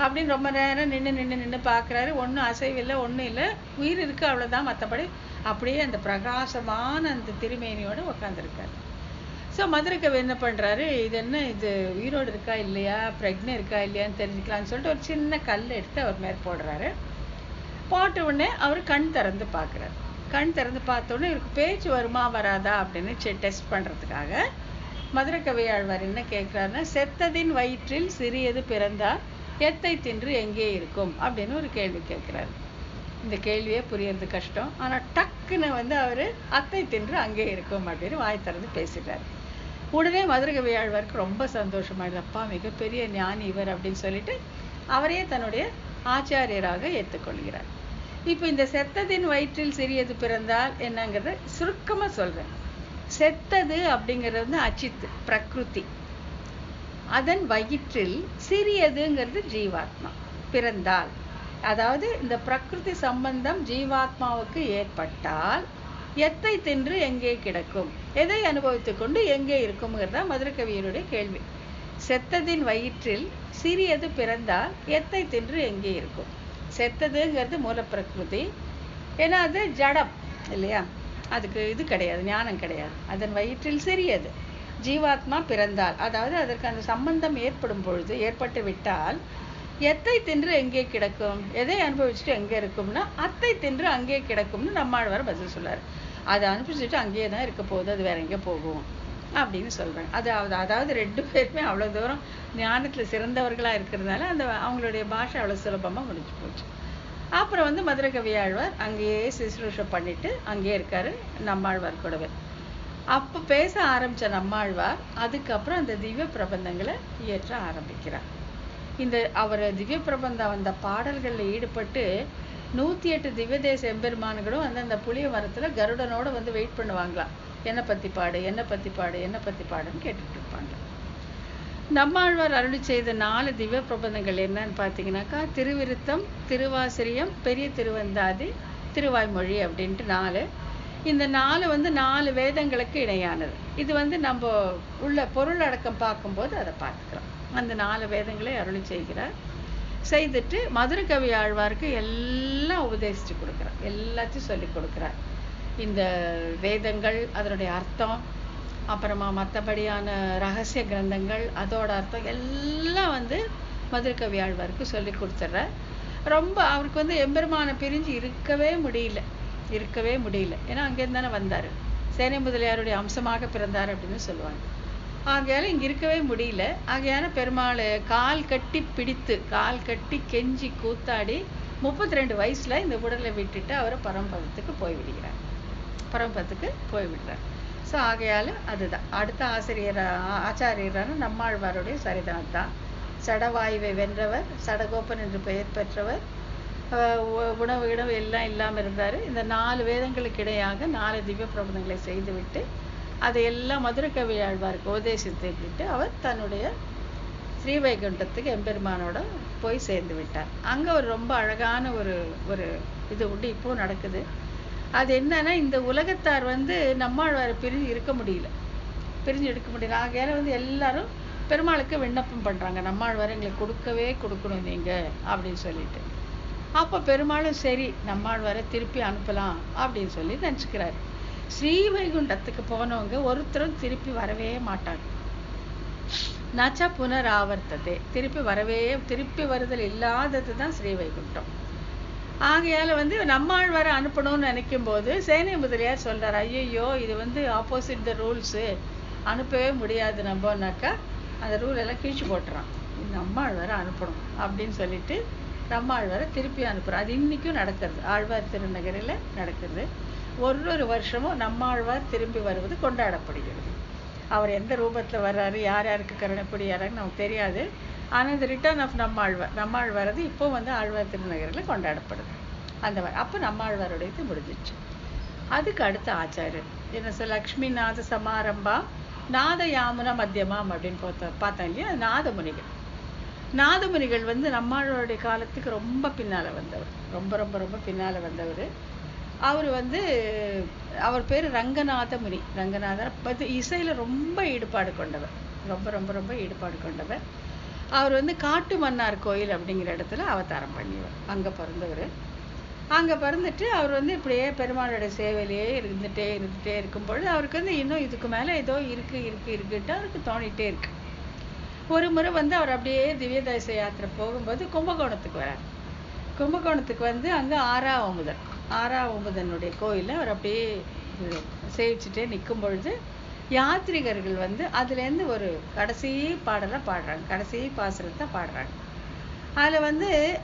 அப்படின்னு ரொம்ப நேரம் நின்று பார்க்குறாரு. ஒன்றும் அசைவில்லை, ஒன்றும் இல்லை, உயிர் இருக்கு அவ்வளோதான். மற்றபடி அப்படியே அந்த பிரகாசமான அந்த திருமேனியோட உட்காந்துருக்காரு. ஸோ மதுரகவி என்ன பண்ணுறாரு, இது என்ன இது உயிரோடு இருக்கா இல்லையா, ப்ரெக்னென்ட் இருக்கா இல்லையான்னு தெரிஞ்சுக்கலான்னு சொல்லிட்டு ஒரு சின்ன கல் எடுத்து அவர் மேலே போடுறாரு. போட்ட உடனே அவர் கண் திறந்து பார்க்குறாரு. கண் திறந்து பார்த்த உடனே இவருக்கு பேச்சு வருமா வராதா அப்படின்னு டெஸ்ட் பண்ணுறதுக்காக மதுரகவி ஆழ்வார் என்ன கேட்குறாருன்னா, செத்ததின் வயிற்றில் சிறியது பிறந்தால் எத்தை தின்று எங்கே இருக்கும் அப்படின்னு ஒரு கேள்வி கேட்குறாரு. இந்த கேள்வியே புரியறது கஷ்டம். ஆனால் டக்குன்னு வந்து அவர் அத்தை தின்று அங்கே இருக்கும் அப்படின்னு வாய் திறந்து பேசிட்டார். உடனே மதுரகவி ஆழ்வாருக்கு ரொம்ப சந்தோஷமாயிடுது. அப்பா மிகப்பெரிய ஞானி இவர் அப்படின்னு சொல்லிட்டு அவரே தன்னுடைய ஆச்சாரியராக ஏற்றுக்கொள்கிறார். இப்போ இந்த செத்ததின் வயிற்றில் சிறியது பிறந்தால் என்னங்கிறத சுருக்கமா சொல்றேன். செத்தது அப்படிங்கிறது வந்து அச்சித் பிரகிருதி, அதன் வயிற்றில் சிறியதுங்கிறது ஜீவாத்மா பிறந்தால், அதாவது இந்த பிரகிருதி சம்பந்தம் ஜீவாத்மாவுக்கு ஏற்பட்டால் எத்தை தின்று எங்கே கிடக்கும், எதை அனுபவித்துக் கொண்டு எங்கே இருக்கும்ங்கிறதா மதுரகவியருடைய கேள்வி. செத்ததின் வயிற்றில் சிறியது பிறந்தால் எத்தை தின்று எங்கே இருக்கும். செத்ததுங்கிறது மூல பிரகிருதி, ஏன்னா அது ஜடம் இல்லையா, அதுக்கு இது கிடையாது, ஞானம் கிடையாது. அதன் வயிற்றில் சிறியது ஜீவாத்மா பிறந்தால், அதாவது அதற்கு அந்த சம்பந்தம் ஏற்படும் பொழுது ஏற்பட்டு விட்டால் எத்தை தின்று எங்கே கிடக்கும், எதை அனுபவிச்சுட்டு எங்கே இருக்கும்னா அத்தை தின்று அங்கே கிடக்கும்னு நம்மாழ்வார் பதில் சொல்லார். அதை அனுபவிச்சுட்டு அங்கேயே தான் இருக்க போகுது, அது வேற எங்கே போகும் அப்படின்னு சொல்றாங்க. அதாவது 2 பேருமே அவ்வளோ தூரம் ஞானத்தில் சிறந்தவர்களாக இருக்கிறதுனால அந்த அவங்களுடைய பாஷை அவ்வளோ சுலபமாக முடிஞ்சு போச்சு. அப்புறம் வந்து மதுரகவி ஆழ்வார் அங்கேயே சுசுரூஷை பண்ணிட்டு அங்கேயே இருக்காரு நம்மாழ்வார் கூடவே. அப்போ பேச ஆரம்பிச்ச நம்மாழ்வார் அதுக்கப்புறம் அந்த திவ்ய பிரபந்தங்களை இயற்ற ஆரம்பிக்கிறார். இந்த அவர் திவ்ய பிரபந்தம் அந்த பாடல்களில் ஈடுபட்டு 108 திவ்ய தேச எம்பெருமான்களும் அந்த புளிய மரத்தில் கருடனோட வந்து வெயிட் பண்ணுவாங்களாம். என்னை பற்றி பாடு, என்னை பற்றி பாடு, என்னை பற்றி பாடுன்னு கேட்டுட்டு இருப்பாங்க. நம்மாழ்வார் அருளி செய்த 4 திவ்ய பிரபந்தங்கள் என்னன்னு பார்த்தீங்கன்னாக்கா, திருவிருத்தம், திருவாசிரியம், பெரிய திருவந்தாதி, திருவாய்மொழி அப்படின்ட்டு 4. இந்த 4 வந்து 4 வேதங்களுக்கு இணையானது. இது வந்து நம்ம உள்ள பொருள் அடக்கம் பார்க்கும்போது அதை பார்த்துக்கிறோம். அந்த 4 வேதங்களை அருளி செய்கிறார். செய்துட்டு மதுரகவி ஆழ்வாருக்கு எல்லாம் உபதேசித்து கொடுக்குறார், எல்லாத்தையும் சொல்லி கொடுக்குறார். இந்த வேதங்கள் அதனுடைய அர்த்தம், அப்புறமா மற்றபடியான ரகசிய கிரந்தங்கள் அதோட அர்த்தம் எல்லாம் வந்து மதுரகவி ஆழ்வாருக்கு சொல்லி கொடுத்துட்றார். ரொம்ப அவருக்கு வந்து எம்பெருமானை பிரிஞ்சு இருக்கவே முடியல. ஏன்னா அங்கேருந்து தானே வந்தார், சேனை முதலியாருடைய அம்சமாக பிறந்தார் அப்படின்னு சொல்லுவாங்க. ஆகையால இங்கே இருக்கவே முடியல. ஆகையான பெருமாளை கால் கட்டி கெஞ்சி கூத்தாடி 32 வயசுல இந்த உடலை விட்டுட்டு அவரை பரமபதத்துக்கு போய்விடுறார். ஸோ ஆகையால் அதுதான் அடுத்த ஆச்சாரியரான நம்மாழ்வாருடைய சரிதம் தான். சடவாயுவை வென்றவர், சடகோபன் என்று பெயர் பெற்றவர், உணவு இடம் எல்லாம் இல்லாமல் இருந்தார். இந்த 4 வேதங்களுக்கு இடையாக 4 திவ்ய பிரபந்தங்களை செய்துவிட்டு அதையெல்லாம் மதுரகவி ஆழ்வாருக்கு உபதேசித்து விட்டு அவர் தன்னுடைய ஸ்ரீவைகுண்டத்துக்கு எம்பெருமானோட போய் சேர்ந்து விட்டார். அங்கே ஒரு ரொம்ப அழகான ஒரு இது உண்டு, இப்போ நடக்குது. அது என்னன்னா, இந்த உலகத்தார் நம்மாழ்வாரை பிரிஞ்சு இருக்க முடியல, பிரிஞ்சு எடுக்க முடியல. ஆகையால எல்லாரும் பெருமாளுக்கு விண்ணப்பம் பண்றாங்க, நம்மாழ்வாரை எங்களுக்கு கொடுக்கணும் நீங்க அப்படின்னு சொல்லிட்டு. அப்போ பெருமாளும் சரி நம்மாழ்வாரை திருப்பி அனுப்பலாம் அப்படின்னு சொல்லி நினச்சிக்கிறாரு. ஸ்ரீவைகுண்டத்துக்கு போனவங்க ஒருத்தரும் திருப்பி வரவே மாட்டாங்க. நச்ச புனராவர்த்ததே, திருப்பி வருதல் இல்லாதது தான் ஸ்ரீவைகுண்டம். ஆகையால நம்மாழ்வாரை அனுப்பணும்னு நினைக்கும் போது சேனை முதலியார் சொல்றாரு, ஐயோ இது ஆப்போசிட் த ரூல்ஸு, அனுப்பவே முடியாது நம்போனாக்கா அந்த ரூல் எல்லாம் கிழிச்சு போட்டுறான், நம்மாழ்வாரை அனுப்பணும் அப்படின்னு சொல்லிட்டு நம்மாழ்வாரை திருப்பி அனுப்புறார். அது இன்னைக்கும் நடக்கிறது, ஆழ்வார் திருநகரில் நடக்கிறது. ஒரு வருஷமும் நம்மாழ்வார் திரும்பி வருவது கொண்டாடப்படுகிறது. அவர் எந்த ரூபத்தில் வர்றாரு, யார் யாருக்கு கருணைப்படி யாரான்னு நமக்கு தெரியாது. ஆனால் இந்த ரிட்டர்ன் ஆஃப் நம்மாழ்வார் இப்போ ஆழ்வார் திருநகரில் கொண்டாடப்படுது. அப்போ நம்மாழ்வாருடையது முடிஞ்சிச்சு. அதுக்கு அடுத்த ஆச்சாரியர் என்ன சொல்ல, லக்ஷ்மிநாத சமாரம்பா நாத யாமுன மத்தியமாம் அப்படின்னு பார்த்தோம் இல்லையா. நாதமுனிகள் நம்மாழ்வாருடைய காலத்துக்கு ரொம்ப பின்னால் வந்தவர், ரொம்ப ரொம்ப ரொம்ப பின்னால் வந்தவர். அவர் பேர் ரங்கநாத முனி. ரங்கநாதர் இசையில் ரொம்ப ஈடுபாடு கொண்டவர், ரொம்ப ரொம்ப ரொம்ப ஈடுபாடு கொண்டவர். அவர் காட்டு மன்னார் கோயில் அப்படிங்கிற இடத்துல அவதாரம் பண்ணியவர். அங்கே பிறந்தவர். அங்கே பிறந்துட்டு அவர் இப்படியே பெருமாளுடைய சேவையிலேயே இருந்துட்டே இருக்கும்பொழுது அவருக்கு இன்னும் இதுக்கு மேலே ஏதோ இருக்குன்ட்டு அவருக்கு தோணிகிட்டே இருக்கு. ஒரு முறை அவர் அப்படியே திவ்ய தேச யாத்திரை போகும்போது கும்பகோணத்துக்கு வரார். கும்பகோணத்துக்கு அங்கே ஆறாவமுதனுடைய கோயிலில் அவர் அப்படியே சேவிச்சுட்டே நிற்கும் பொழுது யாத்ரிகர்கள் அதுலேருந்து ஒரு கடைசி பாடலை பாடுறாங்க, கடைசி பாசுரத்தை பாடுறாங்க.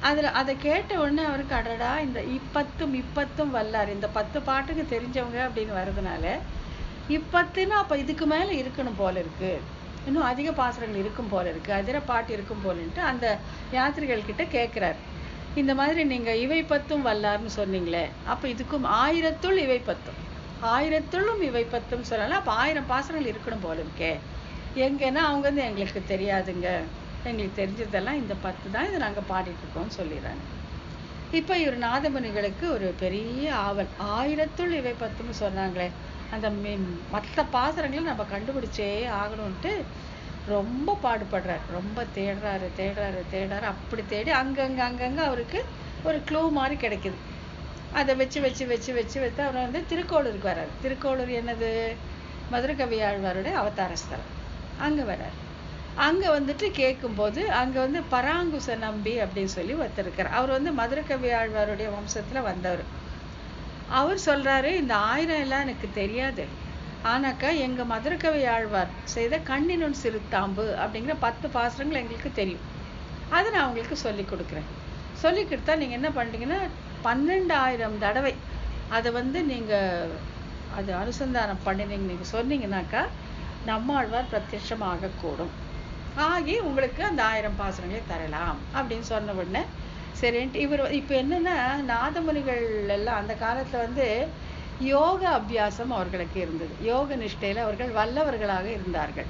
அதில் அதை கேட்ட உடனே அவருக்கு அடடா, இந்த இப்பத்தும் வல்லார், இந்த 10 பாட்டுக்கு தெரிஞ்சவங்க அப்படின்னு வர்றதுனால இப்பத்துன்னா அப்போ இதுக்கு மேலே இருக்கணும் போல இருக்கு, இன்னும் அதிக பாசுரங்கள் இருக்கும் போல இருக்கு, அதிர பாட்டு இருக்கும் போலன்ட்டு அந்த யாத்திரிகள் கிட்ட கேட்குறாரு. இந்த மாதிரி நீங்கள் இவை 10 வல்லார்னு சொன்னீங்களே, அப்போ இதுக்கும் 1000த்துள் இவை 10, 1000த்துள்ளும் இவை 10 சொல்லலாம், அப்போ 1000 பாசுரங்கள் இருக்கணும் போல இருக்கே. எங்கன்னா அவங்க எங்களுக்கு தெரியாதுங்க, எங்களுக்கு தெரிஞ்சதெல்லாம் இந்த 10 தான், இதை நாங்கள் பாடிட்டு இருக்கோம்னு சொல்லிடுறாங்க. இப்போ இவர் நாதமுனிகளுக்கு ஒரு பெரிய ஆவல், 1000த்துள் இவை 10ன்னு சொன்னாங்களே, அந்த மற்ற பாசுரங்களை நம்ம கண்டுபிடிச்சே ஆகணும்ன்ட்டு ரொம்ப பாடுபடுறார், ரொம்ப தேடுறாரு. அப்படி தேடி அங்கங்கே அவருக்கு ஒரு க்ளூ மாதிரி கிடைக்குது. அதை வச்சு அவர் திருக்கோளூருக்கு வர்றாரு. திருக்கோளூர் என்னது, மதுரகவி ஆழ்வாருடைய அவதார ஸ்தலம். அங்கே வர்றார். அங்கே கேட்கும்போது அங்கே பராங்குச நம்பி அப்படின்னு சொல்லி ஒருத்தர் இருக்கார். அவர் மதுரகவி ஆழ்வாருடைய வம்சத்தில் வந்தவர். அவர் சொல்றாரு, இந்த 1000 எல்லாம் எனக்கு தெரியாது, ஆனாக்கா எங்க மதுரகவி ஆழ்வார் செய்த கண்ணினுன் சிறுத்தாம்பு அப்படிங்கிற 10 பாசுரங்கள் எங்களுக்கு தெரியும், அதை நான் உங்களுக்கு சொல்லி கொடுக்குறேன். சொல்லி கொடுத்தா நீங்க என்ன பண்றீங்கன்னா 12,000 தடவை அதை நீங்க அது அனுசந்தானம் பண்ணினீங்க, நீங்க சொன்னீங்கன்னாக்கா நம்மாழ்வார் பிரத்யட்சமாக கூடும், ஆகி உங்களுக்கு அந்த 1000 பாசுரங்களை தரலாம் அப்படின்னு சொன்ன உடனே சரின்ட்டு இவர் இப்போ என்னன்னா, நாதமுனிகள் எல்லாம் அந்த காலத்துல யோக அபியாசம் அவர்களுக்கு இருந்தது. யோக நிஷ்டையில அவர்கள் வல்லவர்களாக இருந்தார்கள்.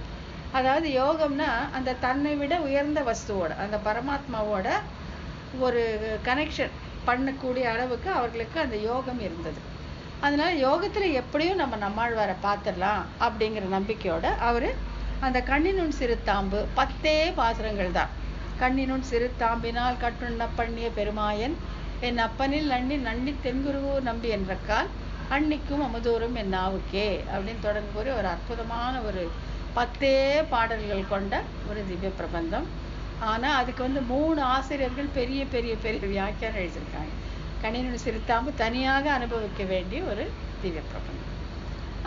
அதாவது யோகம்னா அந்த தன்னை விட உயர்ந்த வஸ்துவோட, அந்த பரமாத்மாவோட ஒரு கனெக்ஷன் பண்ணக்கூடிய அளவுக்கு அவர்களுக்கு அந்த யோகம் இருந்தது. அதனால யோகத்துல எப்படியும் நம்மாழ்வாரை பார்த்துடலாம் அப்படிங்கிற நம்பிக்கையோட அவரு அந்த கண்ணினுன் சிறுத்தாம்பு 10 பாசுரங்கள் தான். கண்ணினுன் சிறுத்தாம்பினால் கட்டுண்ண பண்ணிய பெருமாயன் என் அப்பனில் நன்னி தென்குருவூர் நம்பி என்றக்கால் அன்னிக்கும் அமுதூரும் என் நாவுக்கே அப்படின்னு தொடங்கக்கூடிய ஒரு அற்புதமான ஒரு 10 பாடல்கள் கொண்ட ஒரு திவ்ய பிரபந்தம். ஆனா அதுக்கு 3 ஆசிரியர்கள் பெரிய பெரிய பெரிய வியாக்கியானம் எழுதியிருக்காங்க. கண்ணினுன் சிறுத்தாம்பு தனியாக அனுபவிக்க வேண்டிய ஒரு திவ்ய பிரபந்தம்.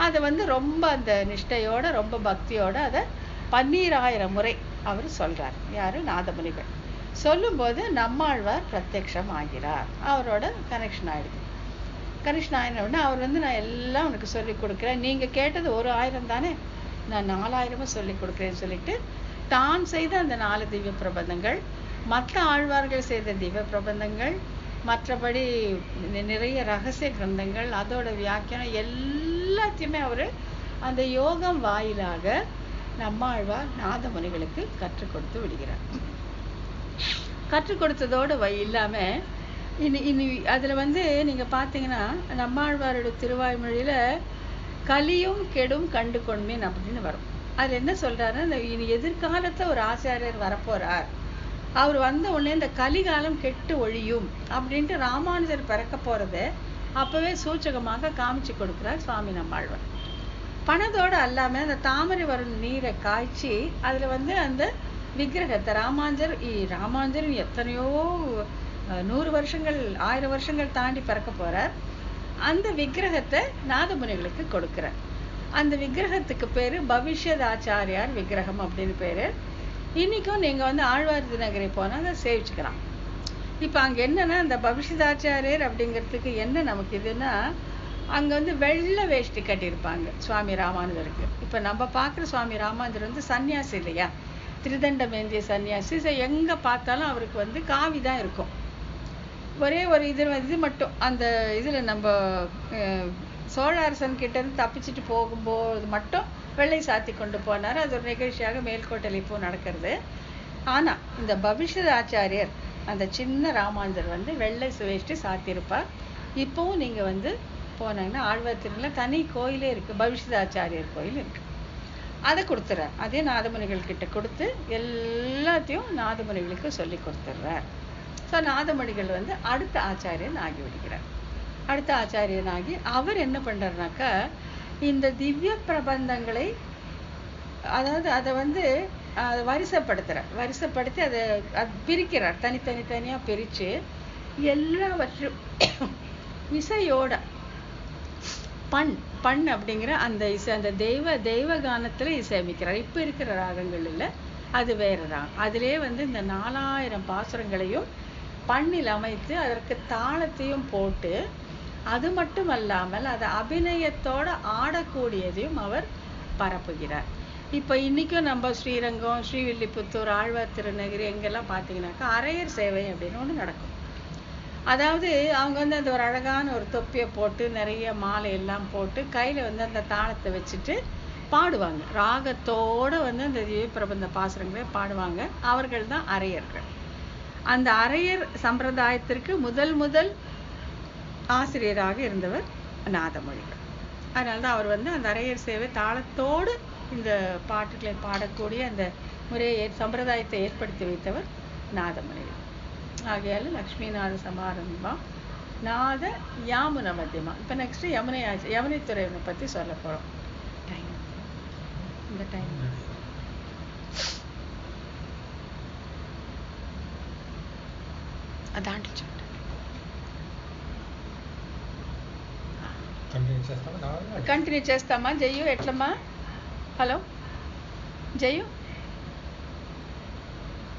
அதை ரொம்ப அந்த நிஷ்டையோட ரொம்ப பக்தியோட அதை 12,000 முறை அவர் சொல்றார். யாரு, நாதமுனிகள். சொல்லும்போது நம்மாழ்வார் பிரத்யக்ஷம் ஆகிறார், அவரோட கனெக்ஷன் ஆயிடுது. கனிஷ்ணாயன அவர் வந்து நான் எல்லாம் உனக்கு சொல்லி கொடுக்குறேன், நீங்க கேட்டது ஒரு 1000 தானே, நான் 4000 சொல்லி கொடுக்குறேன்னு சொல்லிட்டு தான் செய்த அந்த 4 திவ்ய பிரபந்தங்கள், மற்ற ஆழ்வார்கள் செய்த திவ்ய பிரபந்தங்கள், மற்றபடி நிறைய ரகசிய கிரந்தங்கள், அதோட வியாக்கியானம் எல்லாத்தையுமே அவரு அந்த யோகம் வாயிலாக நம்மாழ்வார் நாதமுனிகளுக்கு கற்றுக் கொடுத்து விடுகிறார். கற்றுக் கொடுத்ததோடு இல்லாம இனி அதுல வந்து நீங்க பாத்தீங்கன்னா நம்மாழ்வாரோட திருவாய்மொழியில கலியும் கெடும் கண்டு கொண்மேன் அப்படின்னு வரும். அதுல என்ன சொல்றாருன்னா, இனி எதிர்காலத்துல ஒரு ஆச்சாரியர் வரப்போறார், அவர் வந்த உடனே இந்த கலிகாலம் கெட்டு ஒழியும் அப்படின்ட்டு ராமானுஜர் பிறக்க போறதை அப்பவே சூச்சகமாக காமிச்சு கொடுக்கிறார் சுவாமி நம்மாழ்வார். பணத்தோடு அல்லாம அந்த தாமரை வரும் நீரை காய்ச்சி அதுல வந்து அந்த விக்கிரகத்தை ராமானுஜர் எத்தனையோ 100 வருஷங்கள் 1000 வருஷங்கள் தாண்டி பிறக்க போறார். அந்த விக்கிரகத்தை நாதமுனிகளுக்கு கொடுக்கிறார். அந்த விக்கிரகத்துக்கு பேரு பவிஷ்யத் ஆச்சாரியார் விக்கிரகம் அப்படின்னு பேரு. இன்னைக்கும் நீங்க வந்து ஆழ்வார் திருநகரை போனா அதை சேவிச்சுக்கலாம். இப்ப அங்க என்னன்னா, அந்த பவிஷ்யதாச்சாரியர் அப்படிங்கிறதுக்கு என்ன நமக்கு இதுன்னா, அங்க வந்து வெள்ளை வேஷ்டி கட்டியிருப்பாங்க சுவாமி ராமானுஜருக்கு. இப்ப நம்ம பாக்குற சுவாமி ராமானுஜர் வந்து சன்னியாசி இல்லையா, திரிதண்டம் ஏந்திய சன்னியாசி. எங்க பார்த்தாலும் அவருக்கு வந்து காவி தான் இருக்கும். ஒரே ஒரு இது மட்டும் அந்த இதுல நம்ம சோழ அரசன் கிட்ட இருந்து தப்பிச்சுட்டு போகும்போது மட்டும் வெள்ளை சாத்தி கொண்டு போனார். அது ஒரு நிகழ்ச்சியாக மேல்கோட்டையில் இப்போ நடக்கிறது. ஆனா இந்த பவிஷ்யத் ஆச்சாரியர் அந்த சின்ன ராமானுஜர் வந்து வெள்ளை வேஷ்டி சாத்தியிருப்பார். இப்பவும் நீங்க வந்து போனாங்கன்னா ஆழ்வார் திருநகரில் தனி கோயிலே இருக்கு, பவிஷ்யத் ஆச்சாரியர் கோயில் இருக்கு. அதை கொடுத்துறார். அதே நாதமுனிகள் கிட்ட கொடுத்து எல்லாத்தையும் நாதமுனிகளுக்கு சொல்லி கொடுத்துட்றார். ஸோ நாதமுனிகள் வந்து அடுத்த ஆச்சாரியன் ஆகி விடுகிறார். அடுத்த ஆச்சாரியன் ஆகி அவர் என்ன பண்றாருனாக்கா, இந்த திவ்ய பிரபந்தங்களை அதாவது அதை வந்து வரிசைப்படுத்தி அதை பிரிக்கிறார். தனித்தனியா பிரிச்சு எல்லாவற்றும் இசையோட பண் அப்படிங்கிற அந்த இசை, அந்த தெய்வ கானத்துல இசையமைக்கிறார். இப்ப இருக்கிற ராகங்கள் இல்ல, அது வேற ராகம். அதிலே வந்து இந்த 4000 பாசுரங்களையும் பண்ணில் அமைத்து அதற்கு தாளத்தையும் போட்டு, அது மட்டும் அல்லாமல் அதை அபிநயத்தோட ஆடக்கூடியதையும் அவர் பரப்புகிறார். இப்ப இன்னைக்கும் நம்ம ஸ்ரீரங்கம், ஸ்ரீவில்லிபுத்தூர், ஆழ்வார் திருநகரி எங்கெல்லாம் பாத்தீங்கன்னாக்கா அரையர் சேவை அப்படின்னு ஒண்ணு நடக்கும். அதாவது அவங்க வந்து அந்த ஒரு அழகான ஒரு தொப்பியை போட்டு நிறைய மாலை எல்லாம் போட்டு கையில வந்து அந்த தாளத்தை வச்சுட்டு பாடுவாங்க. ராகத்தோட வந்து அந்த பிரபந்த பாசுரங்களே பாடுவாங்க. அவர்கள் தான் அரையர்கள். அந்த அரையர் சம்பிரதாயத்திற்கு முதல் ஆசிரியராக இருந்தவர் நாதமுனிகள். அதனால்தான் அவர் வந்து அந்த அரையர் சேவை தாளத்தோடு இந்த பாட்டுகளை பாடக்கூடிய அந்த முறையை சம்பிரதாயத்தை ஏற்படுத்தி வைத்தவர் நாதமுனிகள். ஆகையால லக்ஷ்மிநாத சமாரம்பா நாத யாமுன மத்தியமா. இப்ப நெக்ஸ்ட் யமுனை துறைவனை பத்தி சொல்ல போறோம். இந்த டைம் అదాంటి కంటిన్యూ చేస్తామా జయు? ఎట్లమ్మా? Hello జయు,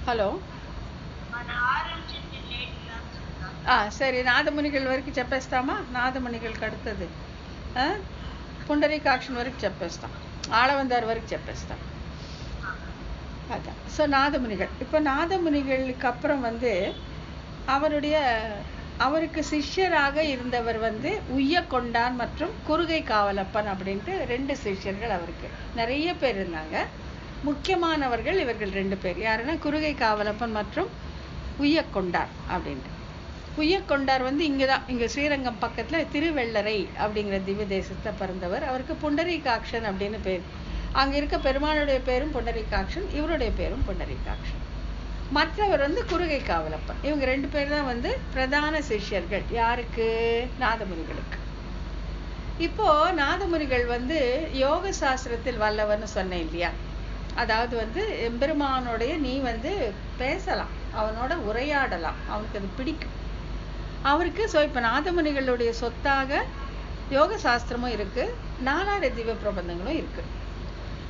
hello. సరే, నాదమునిగల వరకు చెప్పేస్తామా? నాదమునిగలకి அடுத்தது పుండరీకాక్షన్ వరకు చెప్పేస్తాం, ఆళవందార్ వరకు చెప్పేస్తాం. அதான். ஸோ நாதமுனிகள். இப்போ நாதமுனிகளுக்கு அப்புறம் வந்து அவருக்கு சிஷ்யராக இருந்தவர் வந்து உய்யக்கொண்டான் மற்றும் குறுகை காவலப்பன் அப்படின்ட்டு 2 சிஷ்யர்கள். அவருக்கு நிறைய பேர் இருந்தாங்க, முக்கியமானவர்கள் இவர்கள் 2 பேர். யாருன்னா குறுகை காவலப்பன் மற்றும் உய்யக்கொண்டார் அப்படின்ட்டு. உய்யக்கொண்டார் வந்து இங்க ஸ்ரீரங்கம் பக்கத்துல திருவெள்ளரை அப்படிங்கிற திவ்ய தேசத்தை பிறந்தவர். அவருக்கு புண்டரீகாக்ஷன் அப்படின்னு பேர். அங்க இருக்க பெருமானுடைய பேரும் புண்டரீகாக்ஷன், இவருடைய பேரும் புண்டரீகாக்ஷன். மற்றவர் வந்து குறுகை காவலப்பன். இவங்க 2 பேர் தான் வந்து பிரதான சிஷ்யர்கள். யாருக்கு? நாதமுனிகளுக்கு. இப்போ நாதமுனிகள் வந்து யோக சாஸ்திரத்தில் வல்லவர்னு சொன்னேன் இல்லையா? அதாவது வந்து எம்பெருமானோடைய நீ வந்து பேசலாம், அவனோட உரையாடலாம், அவனுக்கு அது பிடிக்கும் அவருக்கு. ஸோ இப்ப நாதமுனிகளுடைய சொத்தாக யோக சாஸ்திரமும் இருக்கு, 4000 திவ்ய பிரபந்தங்களும் இருக்கு.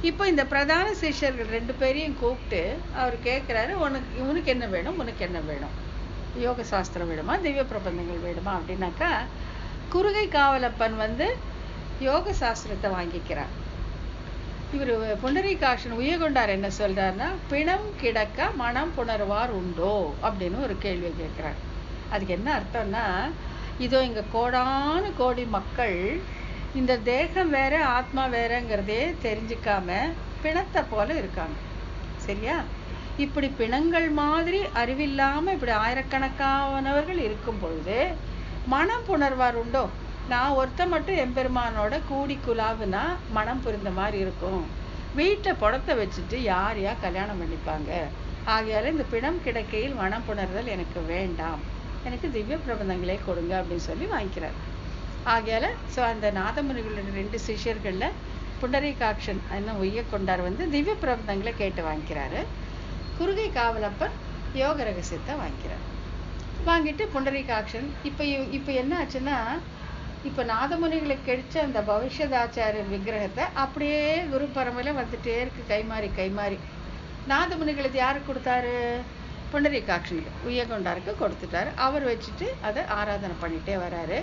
இப்போ இந்த பிரதான சிஷ்யர்கள் 2 பேரையும் கூப்பிட்டு அவர் கேட்கிறாரு, உனக்கு என்ன வேணும், உனக்கு என்ன வேணும், யோக சாஸ்திரம் வேணுமா, திவ்ய பிரபந்தங்கள் வேணுமா அப்படின்னாக்கா, குறுகை காவலப்பன் வந்து யோக சாஸ்திரத்தை வாங்கிக்கிறார். இவர் புண்டரீகாட்சன் உய்யகொண்டார் என்ன சொல்றாருன்னா, பிணம் கிடக்க மனம் புணர்வார் உண்டோ அப்படின்னு ஒரு கேள்வி கேட்கிறார். அதுக்கு என்ன அர்த்தம்னா, இதோ இங்க கோடான கோடி மக்கள் இந்த தேகம் வேற ஆத்மா வேறங்கிறதே தெரிஞ்சுக்காம பிணத்தை போல இருக்காங்க. சரியா? இப்படி பிணங்கள் மாதிரி அறிவில்லாம இப்படி ஆயிரக்கணக்கானவர்கள் இருக்கும் பொழுது மனம் புணர்வார் உண்டோ? நான் ஒருத்த மட்டும் எம்பெருமானோட கூடி குலாவுனா மனம் புரிந்த மாதிரி இருக்கும். வீட்டை புடத்தை வச்சுட்டு யார் கல்யாணம் பண்ணிப்பாங்க? ஆகையால இந்த பிணம் கிடக்கையில் மனம் புணர்தல் எனக்கு வேண்டாம், எனக்கு திவ்ய பிரபந்தங்களே கொடுங்க அப்படின்னு சொல்லி வாங்கிக்கிறார். ஆகையால அந்த நாதமுனிகளோட 2 சிஷ்யர்கள்ல புண்டரீகாட்சன் என்ன உய்யகொண்டார் வந்து திவ்ய பிரபந்தங்களை கேட்டு வாங்கிக்கிறாரு. குறுகை காவலப்பன் யோக ரகசியத்தை வாங்கிக்கிறார். வாங்கிட்டு புண்டரீகாட்சன் இப்ப என்ன ஆச்சுன்னா, இப்ப நாதமுனிகளுக்கு கிடைச்ச அந்த பவிஷ்யதாச்சாரியர் விக்கிரகத்தை அப்படியே குரு பரம்பரையில வந்துட்டே இருக்கு, கைமாறி. நாதமுனிகளுக்கு யாருக்கு கொடுத்தாரு? புண்டரீகாட்சனுக்கு உய்யகொண்டாருக்கு கொடுத்துட்டாரு. அவர் வச்சுட்டு அதை ஆராதனை பண்ணிட்டே வராரு.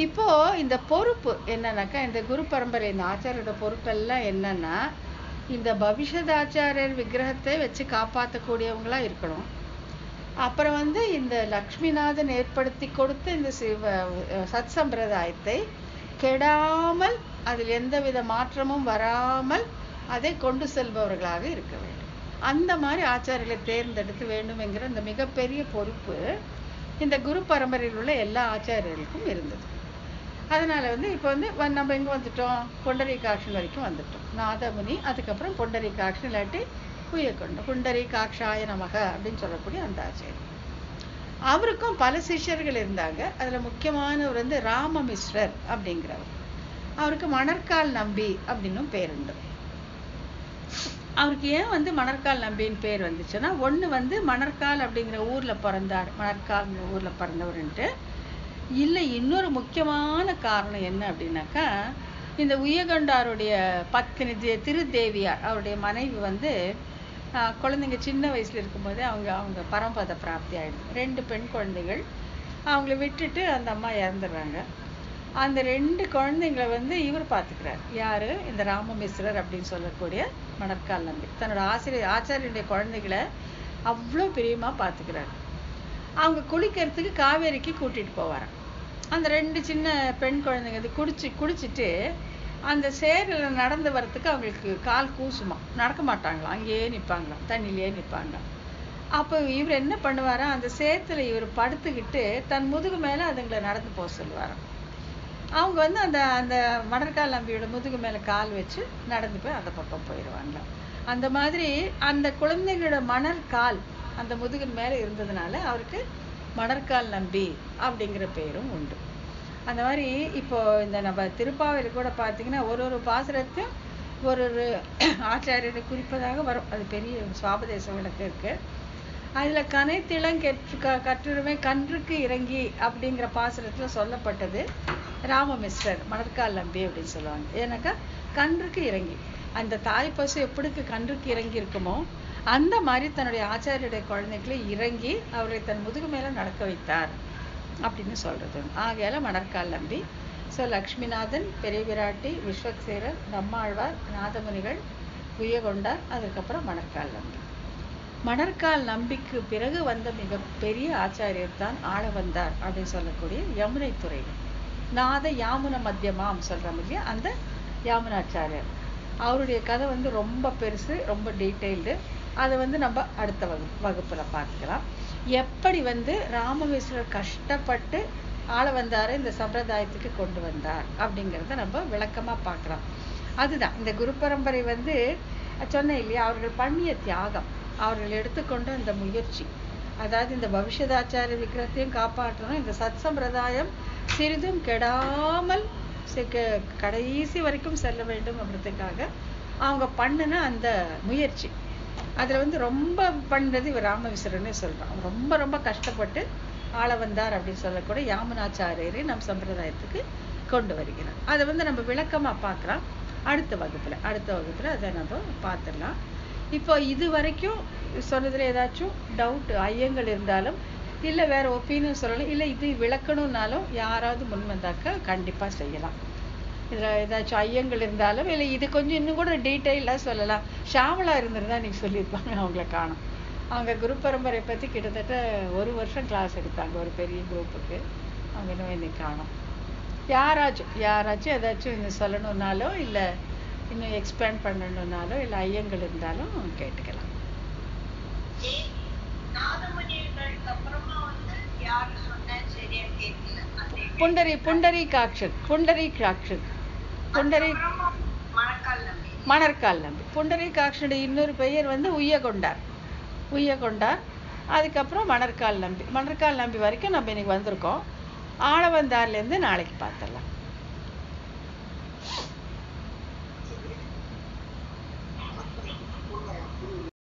இப்போ இந்த பொறுப்பு என்னன்னாக்கா, இந்த குரு பரம்பரை இந்த ஆச்சாரியோட பொறுப்பெல்லாம் என்னன்னா, இந்த பவிஷ்யதாச்சாரியர் விக்கிரகத்தை வச்சு காப்பாற்றக்கூடியவங்களா இருக்கணும். அப்புறம் வந்து இந்த லக்ஷ்மிநாதன் ஏற்படுத்தி கொடுத்த இந்த சத் சம்பிரதாயத்தை கெடாமல், அதில் எந்தவித மாற்றமும் வராமல் அதை கொண்டு செல்பவர்களாக இருக்க வேண்டும். அந்த மாதிரி ஆச்சாரியர்களை தேர்ந்தெடுத்து வேண்டும் என்கிற இந்த மிகப்பெரிய பொறுப்பு இந்த குரு பரம்பரையில் உள்ள எல்லா ஆச்சாரியர்களுக்கும் இருந்தது. அதனால வந்து இப்போ வந்து நம்ம எங்க வந்துட்டோம்? புண்டரீகாட்சன் வரைக்கும் வந்துட்டோம். நாதமுனி, அதுக்கப்புறம் புண்டரீகாட்சன் இல்லாட்டி உய்யகொண்டார், புண்டரீகாட்சாய நமக அப்படின்னு சொல்லக்கூடிய அந்த ஆச்சாரியர். அவருக்கும் பல சிஷ்யர்கள் இருந்தாங்க. அதுல முக்கியமானவர் வந்து ராமமிஸ்ரர் அப்படிங்கிறவர். அவருக்கு மணற்கால் நம்பி அப்படின்னும் பேர் உண்டு. அவருக்கு ஏன் வந்து மணற்கால் நம்பின்னு பேர் வந்துச்சுன்னா, ஒண்ணு வந்து மணற்கால் அப்படிங்கிற ஊர்ல பிறந்தார், மணற்கால் ஊர்ல பிறந்தவர்ன்ட்டு. இல்லை, இன்னொரு முக்கியமான காரணம் என்ன அப்படின்னாக்கா, இந்த உய்யகொண்டாருடைய பத்தினி திருதேவியார், அவருடைய மனைவி வந்து குழந்தைங்க சின்ன வயசுல இருக்கும்போதே அவங்க பரம்பத பிராப்தி ஆயிடுது. 2 பெண் குழந்தைகள். அவங்கள விட்டுட்டு அந்த அம்மா இறந்துடுறாங்க. அந்த 2 குழந்தைங்களை வந்து இவர் பார்த்துக்கிறார். யாரு? இந்த ராமமிஸ்ரர் அப்படின்னு சொல்லக்கூடிய மணற்கால் நம்பி தன்னோட ஆச்சாரியனுடைய குழந்தைகளை அவ்வளோ பிரியமா பார்த்துக்கிறார். அவங்க குளிக்கிறதுக்கு காவேரிக்கு கூட்டிட்டு போவாராம். அந்த 2 சின்ன பெண் குழந்தைங்க அது குடிச்சிட்டு அந்த சேரில் நடந்து வர்றதுக்கு அவங்களுக்கு கால் கூசுமா, நடக்க மாட்டாங்களாம், அங்கேயே நிற்பாங்களாம், தண்ணியிலேயே நிற்பாங்க. அப்போ இவர் என்ன பண்ணுவாரா, அந்த சேத்துல இவர் படுத்துக்கிட்டு தன் முதுகு மேல அதுங்களை நடந்து போக சொல்லுவாராம். அவங்க வந்து அந்த அந்த மணற்கால் நம்பியோட முதுகு மேல கால் வச்சு நடந்து போய் அந்த பக்கம் போயிடுவாங்க. அந்த மாதிரி அந்த குழந்தைங்களோட மணல் கால் அந்த முதுகின் மேல இருந்ததுனால அவருக்கு மணற்கால் நம்பி அப்படிங்கிற பேரும் உண்டு. அந்த மாதிரி இப்போ இந்த நம்ம திருப்பாவையில கூட பார்த்தீங்கன்னா ஒரு பாசுரத்தையும் ஒரு ஆச்சாரியரை குறிப்பதாக வரும். அது பெரிய சுவாபதேச விளக்கு இருக்கு. அதுல கனைத்திளங் கற்றுருமே கன்றுக்கு இறங்கி அப்படிங்கிற பாசுரத்துல சொல்லப்பட்டது ராமமிஸ்ரர் மணற்கால் நம்பி அப்படின்னு சொல்லுவாங்க. ஏன்னாக்கா கன்றுக்கு இறங்கி, அந்த தாய் பசு எப்படி கன்றுக்கு இறங்கி இருக்குமோ அந்த மாதிரி தன்னுடைய ஆச்சாரியருடைய குழந்தைகளை இறங்கி அவரை தன் முதுகு மேல நடக்க வைத்தார் அப்படின்னு சொல்றது. ஆகையால மணற்கால் நம்பி. லக்ஷ்மிநாதன், பெரிய விராட்டி, விஸ்வக்சேரர், நம்மாழ்வார், நாதமுனிகள், உய்யகொண்டார், அதுக்கப்புறம் மணற்கால் நம்பி. மணற்கால் நம்பிக்கு பிறகு வந்த மிக பெரிய ஆச்சாரியர் தான் ஆளவந்தார் அப்படின்னு சொல்லக்கூடிய யமுனை துறை நாத யாமுன மத்தியமாம் சொல்றோம் இல்லையா, அந்த யாமுனாச்சாரியர். அவருடைய கதை வந்து ரொம்ப பெருசு, ரொம்ப டீட்டெயில்டு. அதை வந்து நம்ம அடுத்த வகுப்புல பார்த்துக்கலாம். எப்படி வந்து ராமமிஸ்ரர் கஷ்டப்பட்டு ஆளவந்தாரை இந்த சம்பிரதாயத்துக்கு கொண்டு வந்தார் அப்படிங்கிறத நம்ம விளக்கமா பார்க்கலாம். அதுதான் இந்த குரு பரம்பரை வந்து சொன்னேன் இல்லையா, அவர்கள் பண்ணிய தியாகம், அவர்கள் எடுத்துக்கொண்ட இந்த முயற்சி, அதாவது இந்த பவிஷ்யதாச்சாரிய விக்கிரகத்தையும் காப்பாற்றணும், இந்த சத் சம்பிரதாயம் சிறிதும் கெடாமல் கடைசி வரைக்கும் செல்ல வேண்டும் அப்படின்றதுக்காக அவங்க பண்ணின அந்த முயற்சி. அதுல வந்து ரொம்ப பண்றது இவர் ராமமிஸ்ரர்னே சொல்றான். ரொம்ப ரொம்ப கஷ்டப்பட்டு ஆளவந்தார் அப்படின்னு சொல்லக்கூடிய யாமுனாச்சாரியரை நம் சம்பிரதாயத்துக்கு கொண்டு வருகிறார். அதை வந்து நம்ம விளக்கமா பார்க்கலாம் அடுத்த வகுப்புல அதை நம்ம பார்த்துடலாம். இப்போ இது வரைக்கும் சொன்னதுல ஏதாச்சும் டவுட் ஐயங்கள் இருந்தாலும் இல்லை வேற ஒப்பீனியன் சொல்லலாம், இல்லை இது விளக்கணும்னாலும் யாராவது முன் வந்தாக்கா கண்டிப்பாக செய்யலாம். இதில் ஏதாச்சும் ஐயங்கள் இருந்தாலும், இல்லை இது கொஞ்சம் இன்னும் கூட டீட்டெயிலாக சொல்லலாம். ஷாமலா இருந்திருந்தா நீங்கள் சொல்லியிருப்பாங்க, அவங்கள காணும். அவங்க குரு பரம்பரை பற்றி கிட்டத்தட்ட 1 வருஷம் கிளாஸ் எடுத்தாங்க ஒரு பெரிய குரூப்புக்கு. அவங்க இன்னும் இன்னைக்கு காணும். யாராச்சும் ஏதாச்சும் இன்னும் சொல்லணுன்னாலோ, இல்லை இன்னும் எக்ஸ்பேண்ட் பண்ணணுன்னாலோ, இல்லை ஐயங்கள் இருந்தாலும் கேட்டுக்கலாம். புண்டரீகாட்சன் மணற்கால் நம்பி. புண்டரீகாட்சனுடைய இன்னொரு பெயர் வந்து உய்யகொண்டார். அதுக்கப்புறம் மணற்கால் நம்பி வரைக்கும் நம்ம இன்னைக்கு வந்திருக்கோம். ஆளவந்தார்லேருந்து நாளைக்கு பார்த்துடலாம்.